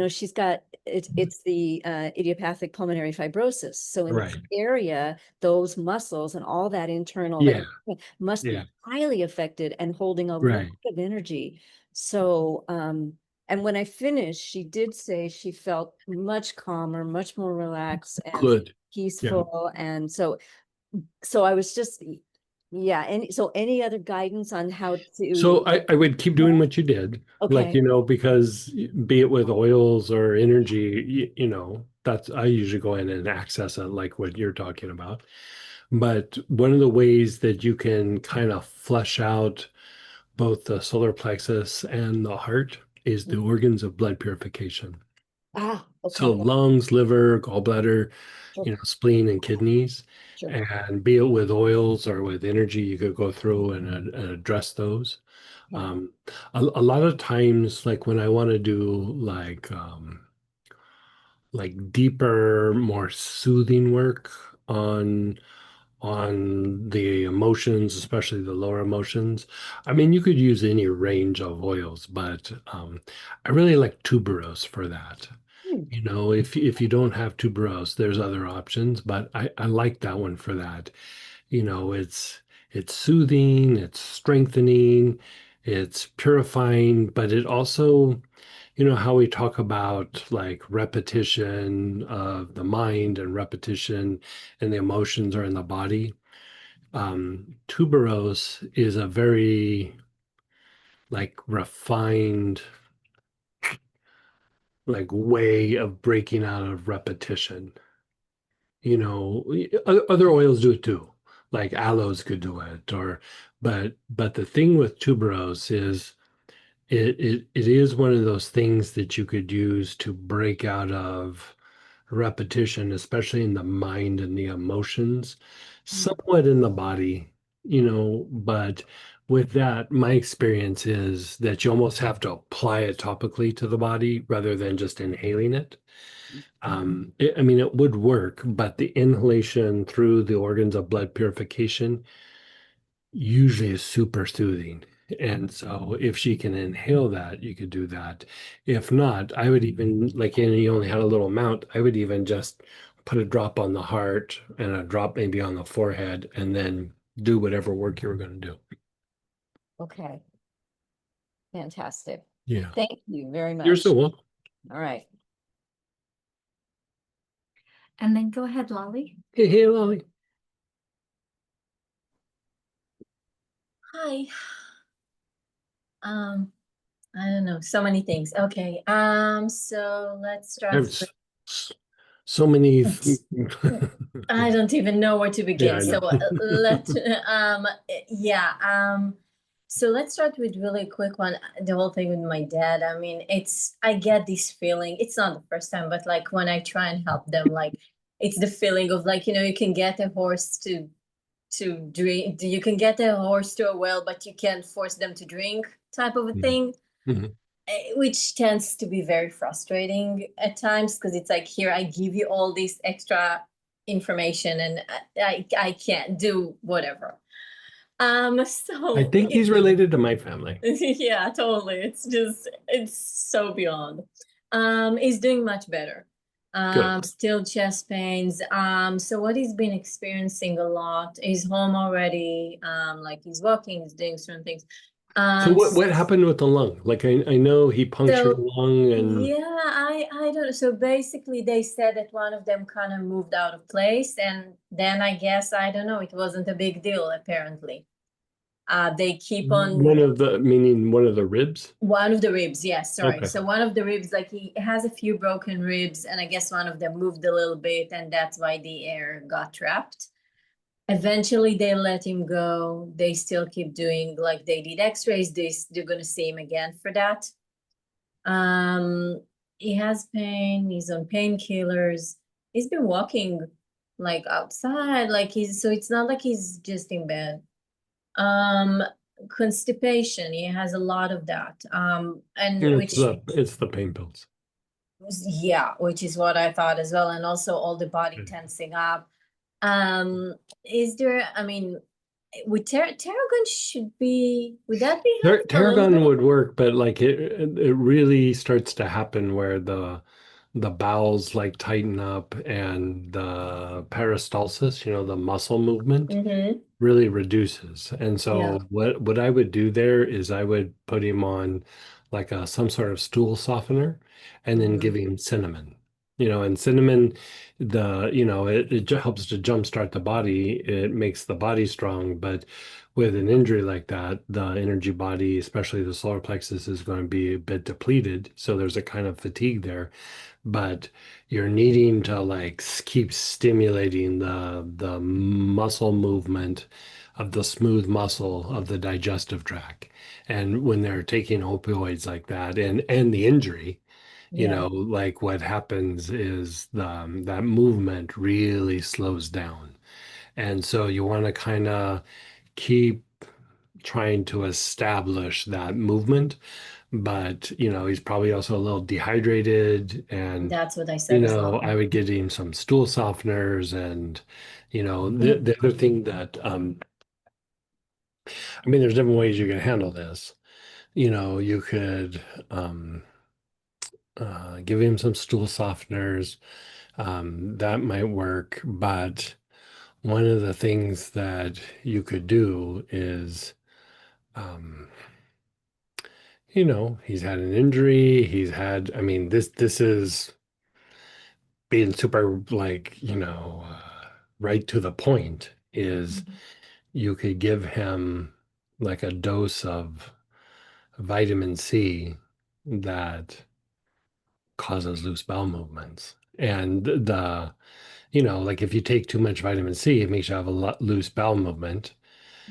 she's got it's the idiopathic pulmonary fibrosis. So in this Right. area, those muscles and all that internal Yeah. that must Yeah. be highly affected and holding a lot Right. of energy. So and when I finished, she did say she felt much calmer, much more relaxed and Good. Yeah. peaceful. And so I was just, yeah. Any other guidance on how to, So I would keep doing what you did, like, okay. because be it with oils or energy, that's I usually go in and access it like what you're talking about. But one of the ways that you can kind of flush out both the solar plexus and the heart is the organs of blood purification. So Okay. lungs, liver, gallbladder, Sure, spleen and kidneys. sure. And be it with oils or with energy, you could go through and address those. Okay. A lot of times, like when I want to do like deeper, more soothing work on the emotions, especially the lower emotions. I mean, you could use any range of oils, but I really like tuberose for that. Hmm. If you don't have tuberose, there's other options, but I like that one for that. It's soothing, it's strengthening, it's purifying, but it also, how we talk about like repetition of the mind and repetition and the emotions are in the body. Tuberose is a very like refined like way of breaking out of repetition. Other oils do it too. Like aloes could do it, but the thing with tuberose is it is one of those things that you could use to break out of repetition, especially in the mind and the emotions, somewhat in the body, but with that, my experience is that you almost have to apply it topically to the body rather than just inhaling it. I mean, it would work, but the inhalation through the organs of blood purification usually is super soothing. And so if she can inhale that, you could do that. If not, I would even, like, you only had a little amount, I would even just put a drop on the heart and a drop maybe on the forehead and then do whatever work you were going to do. Okay. Fantastic. Yeah. Thank you very You're much. so welcome. All right. And then go ahead, Lolly. Hey, Lolly. Hi. I don't know, so many things. Okay. So let's I start have so many. I don't even know where to Yeah, begin. I So know. yeah. So let's start with really quick one. The whole thing with my dad. I mean, I get this feeling. It's not the first time, but like when I try and help them, like it's the feeling of like, you can get a horse to drink. You can get a horse to a well, but you can't force them to drink type of a thing. Mhm. Which tends to be very frustrating at times because it's like, here I give you all this extra information and I can't do whatever. I So think he's related to my family. yeah, totally. It's so beyond. He's doing much better. Good. Still chest pains. So what he's been experiencing a lot, he's home already, like he's walking, he's doing certain things. So what happened with the lung? Like I know he punctured a So lung and yeah, I don't know. So basically they said that one of them kind of moved out of place, and then I guess, I don't know, it wasn't a big deal apparently. They keep on one of the meaning one of the ribs. one of the ribs, yes, sorry. Okay. So one of the ribs, like he has a few broken ribs, and I guess one of them moved a little bit, and that's why the air got trapped. Eventually they let him go. They still keep doing, like they did x-rays, they're gonna see him again for that. He has pain, he's on painkillers. He's been walking like outside, like so it's not like he's just in bed. Constipation, he has a lot of that. And It's which, the pain pills. yeah, which is what I thought as well, and also all the body tensing up. Is there, I mean, would Tarragon would that be helpful a little Tarragon bit? would work, but like it really starts to happen where the bowels like tighten up and the peristalsis, the muscle movement Mm-hmm. really reduces. And Yeah. so what I would do there is I would put him on like some sort of stool softener and then give him cinnamon. And cinnamon, it helps to jumpstart the body. It makes the body strong, but with an injury like that, the energy body, especially the solar plexus, is going to be a bit depleted. So there's a kind of fatigue there, but you're needing to like keep stimulating the muscle movement of the smooth muscle of the digestive tract. And when they're taking opioids like that and the injury, Yeah. like what happens is that movement really slows down. And so you want to kind of keep trying to establish that movement, but he's probably also a little dehydrated, and That's what I said as well. I would get him some stool softeners, and the other thing that I mean, there's different ways you can handle this. You could give him some stool softeners. That might work, but one of the things that you could do is um, he's had an injury. I mean, this is being super like, right to the point is you could give him like a dose of vitamin C that causes loose bowel movements. And like if you take too much vitamin C, it makes you have a lot loose bowel movement.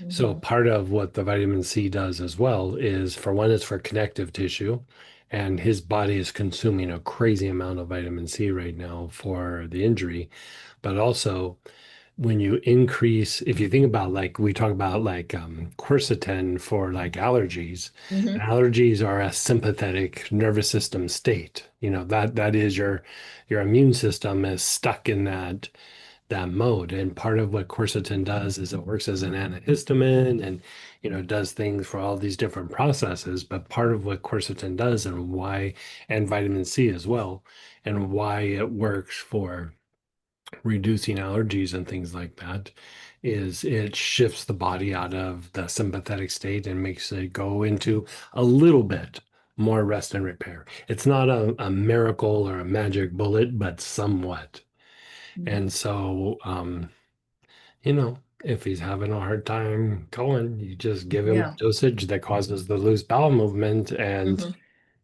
So part of what the vitamin C does as well is, for one, it's for connective tissue, and his body is consuming a crazy amount of vitamin C right now for the injury. But also, when you increase, if you think about like we talk about like quercetin for like allergies, Mm-hmm. allergies are a sympathetic nervous system state. That is your immune system is stuck in that mode. And part of what quercetin does is it works as an antihistamine and does things for all these different processes. But part of what quercetin does and vitamin C as well, and why it works for reducing allergies and things like that, is it shifts the body out of the sympathetic state and makes it go into a little bit more rest and repair. It's not a miracle or a magic bullet, but somewhat. And so, if he's having a hard time going, you just give him Yeah. a dosage that causes the loose bowel movement and,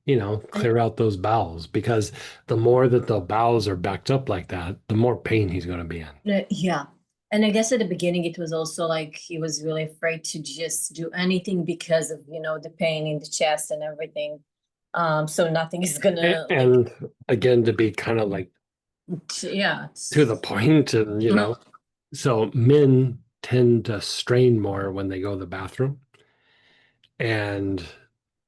Mm-hmm. clear out those bowels. Because the more that the bowels are backed up like that, the more pain he's going to be in. Yeah. And I guess at the beginning it was also like he was really afraid to just do anything because of, the pain in the chest and everything. So nothing is gonna like, And again, to be kind of like yeah. to the point, and, so men tend to strain more when they go to the bathroom. And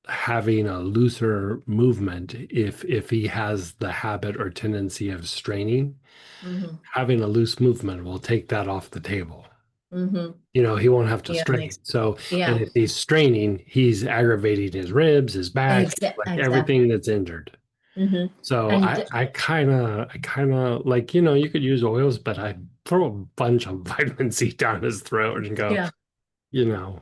having a looser movement, if he has the habit or tendency of straining, Mm-hmm. having a loose movement will take that off the table. Mm-hmm. He won't have to Yeah, strain. So, and yeah. if he's straining, he's aggravating his ribs, his back, like Exactly. everything that's injured. Mm-hmm. So And I kind of like, you know, you could use oils, but I throw a bunch of vitamin C down his throat and go, yeah, you know,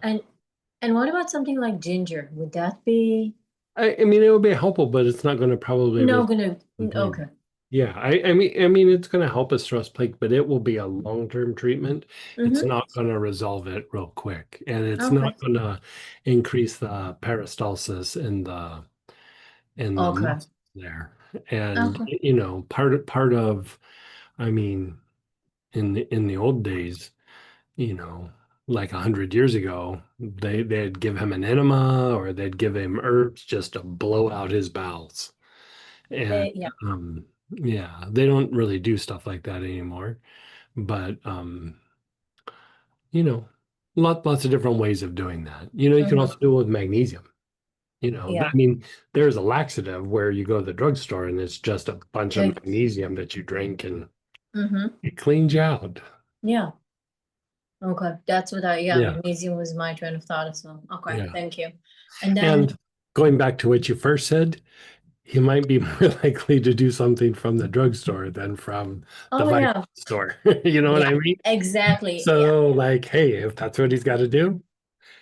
and what about something like ginger? Would that be I mean, it would be helpful, but it's not going to probably no resolve gonna completely. okay. Yeah, I mean, it's going to help a stress plate, but it will be a long-term treatment. It's Mm-hmm. not going to resolve it real quick, and it's Okay. not going to increase the peristalsis in the Okay. muscles there. And Okay. you know, part of, I mean, in the old days, you know, like 100 years ago, they'd give him an enema or they'd give him herbs just to blow out his bowels. And Yeah. yeah, they don't really do stuff like that anymore. But you know, lots of different ways of doing that. You know, you can Mm-hmm. also do it with magnesium. You know, Yeah. I mean, there's a laxative where you go to the drugstore and it's just a bunch of Like, magnesium that you drink and mm-hmm. it cleans you out. Yeah. Okay. That's what yeah, Yeah, magnesium was my train of thought as well. Okay, yeah. thank you. And then And going back to what you first said, he might be more likely to do something from the drugstore than from the oh vitamin yeah. store. You know what Yeah, I mean? exactly. Yeah. So, like, hey, if that's what he's got to do,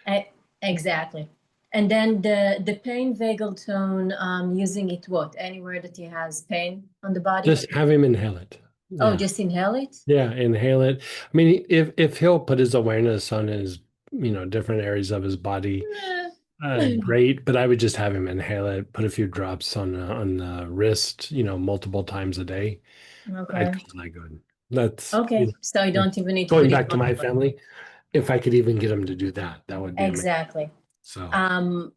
E- exactly. And then the pain vagal tone, using it what? Anywhere that he has pain on the body? just have him inhale it. Oh, Yeah, just inhale it? yeah, inhale it. I mean, if he'll put his awareness on his, you know, different areas of his body, great. But I would just have him inhale it, put a few drops on the wrist, you know, multiple times a day. I'd Okay. call that good. That's, you Okay. know, So you like don't even need to going put it back to on. my family. If I could even get him to do that, that would be amazing. Exactly. So,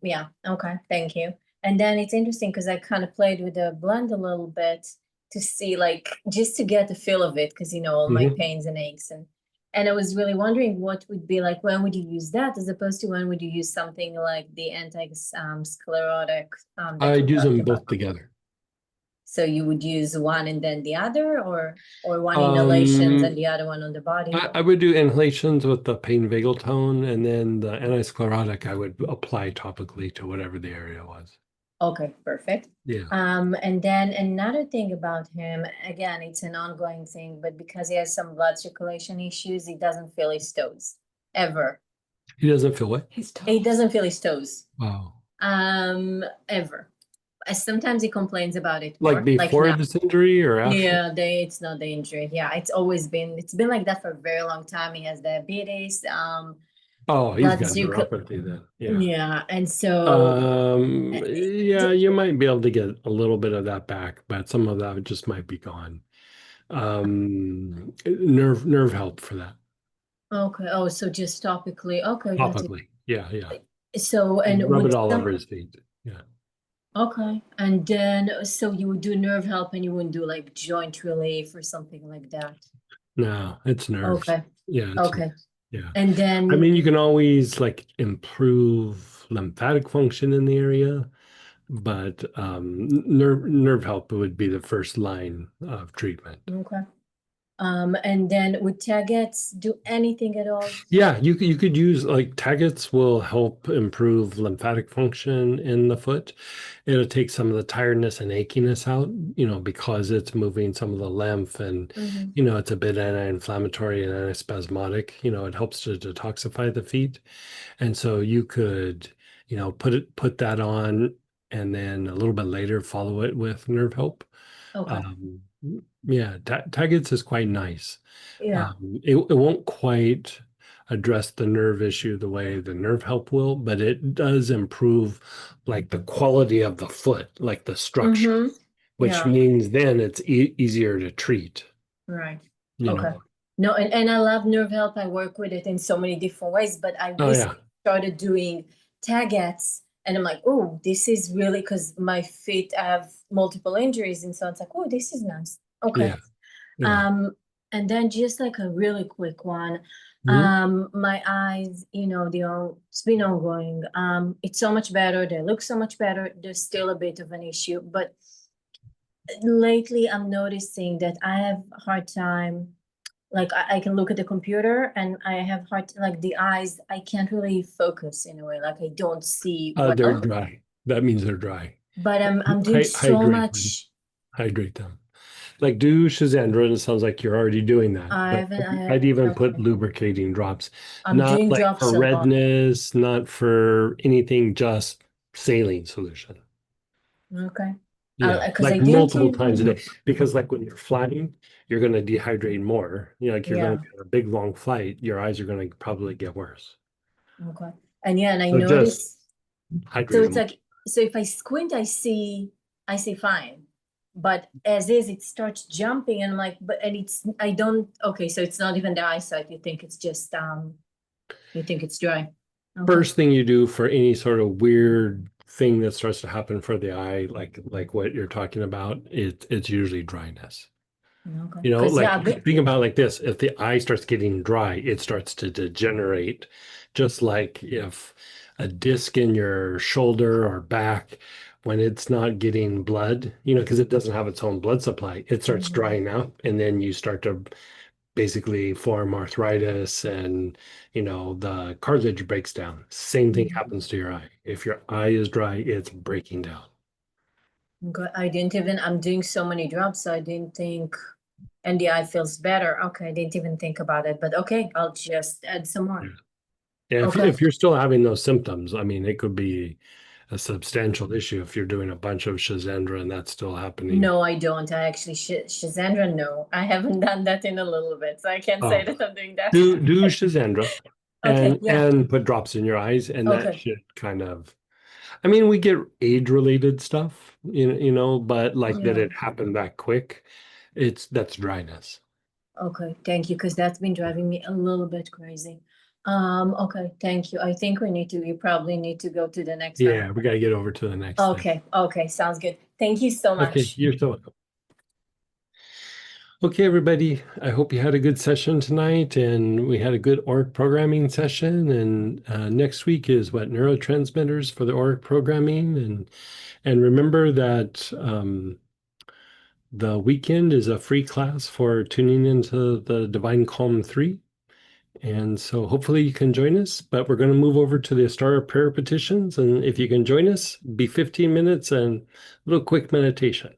Yeah, okay, thank you. And then it's interesting because I kind of played with the blend a little bit to see, like, just to get the feel of it, because all my mhm. pains and aches, and I was really wondering what would be like, when would you use that as opposed to when would you use something like the anti-sclerotic that you I'd use talked them about? both together. So you would use one and then the other, or one inhalations and Um, the other one on the body? I would do inhalations with the pain vagal tone, and then the anti-sclerotic I would apply topically to whatever the area was. Okay, perfect. Yeah, And then another thing about him, again, it's an ongoing thing, but because he has some blood circulation issues, he doesn't feel his toes ever. he doesn't feel it. He doesn't feel his toes, Wow. ever. Sometimes he complains about it Like more, like before now. this injury or after? Yeah, it's not the injury. Yeah, it's been like that for a very long time. He has diabetes, Oh, he's blood got circle. neuropathy then. Yeah. Yeah, and so Yeah, you might be able to get a little bit of that back, but some of that just might be gone. Nerve help for that. okay. Oh, so just topically. Okay, that's it. Topically. Yeah, yeah. So, and Rub would it all some over his feet. Yeah. okay, and then so you would do nerve help and you wouldn't do like joint relief or something like that. No, it's nerves. Okay, Yeah, it's okay. nerves. Yeah. And I then mean, you can always like improve lymphatic function in the area, but nerve help would be the first line of treatment. okay. And then would Tagetes do anything at all? Yeah, you could use like Tagetes will help improve lymphatic function in the foot. It'll take some of the tiredness and achiness out, you know, because it's moving some of the lymph and Mm-hmm. you know, it's a bit anti-inflammatory and antispasmodic. You know, it helps to detoxify the feet. And so you could, you know, put that on and then a little bit later follow it with nerve help. Okay. Um, yeah, Tagetes is quite nice. Yeah. It won't quite address the nerve issue the way the nerve help will, but it does improve like the quality of the foot, like the structure, Mm-hmm. which Yeah. means then it's easier to treat, Right. you Okay. know. No, and I love nerve help. I work with it in so many different ways, but I Oh yeah, recently started doing Tagetes, and I'm like, oh, this is really because my feet have multiple injuries, and so it's like, oh, this is nice. Okay. yeah, yeah. And then just like a really quick one, Mhm. my eyes, it's been ongoing. It's so much better. They look so much better. There's still a bit of an issue, but lately I'm noticing that I have a hard time. Like I can look at the computer and I have like the eyes, I can't really focus in a way. Like I don't see They're well. dry. That means they're dry. but I'm doing so Hydrate them. much. Hydrate them. Like do Shazandra, and it sounds like you're already doing that. I But haven't. I'd even put Okay. lubricating drops, I'm not doing like drops for a lot. redness, not for anything, just saline solution. Okay. Yeah, Because I like didn't multiple times a even. day. Because like when you're flying, you're going to dehydrate more. You know, like you're going Yeah. to be on a big long flight, your eyes are going to probably get worse. Okay. And yeah, and I So just noticed. So hydrate it's them. like, so if I squint, I see fine. But as is, it starts jumping, and I'm like, but and it's I don't. Okay, so it's not even the eyesight. You think it's just you think it's dry. Okay. First thing you do for any sort of weird thing that starts to happen for the eye, like what you're talking about, it's usually dryness. Okay. You know, Because like yeah, think about it like this, if the eye starts getting dry, it starts to degenerate. Just like if a disc in your shoulder or back, when it's not getting blood, you know, because it doesn't have its own blood supply, it starts Mhm. drying out, and then you start to basically form arthritis, and you know the cartilage breaks down. Same thing Mhm. happens to your eye. If your eye is dry, it's breaking down. Okay. I didn't even. I'm doing so many drops, so I didn't think. And the eye feels better. Okay, I didn't even think about it, but okay, I'll just add some more. Yeah, Okay. if you're still having those symptoms, I mean, it could be a substantial issue if you're doing a bunch of Shazandra and that's still happening. No, I don't. I actually, Shazandra, no, I haven't done that in a little bit, so I can't say Oh, that I'm doing that. do Shazandra Okay, and yeah. put drops in your eyes, and that Okay. should kind of, I mean, we get age-related stuff, you know, but like that Yeah. it happened that quick, that's dryness. Okay, thank you, because that's been driving me a little bit crazy. Okay, thank you. I think we probably need to go to the next one. Yeah, we got to get over to the next thing. Okay, okay, sounds good. Thank you so Okay, much. you're so welcome. Okay, everybody, I hope you had a good session tonight, and we had a good Auric programming session. And next week is what, neurotransmitters for the Auric programming. And remember that the weekend is a free class for tuning into the Divine Calm 3. And so hopefully you can join us, but we're going to move over to the Astara prayer petitions. And if you can join us, be 15 minutes and a little quick meditation.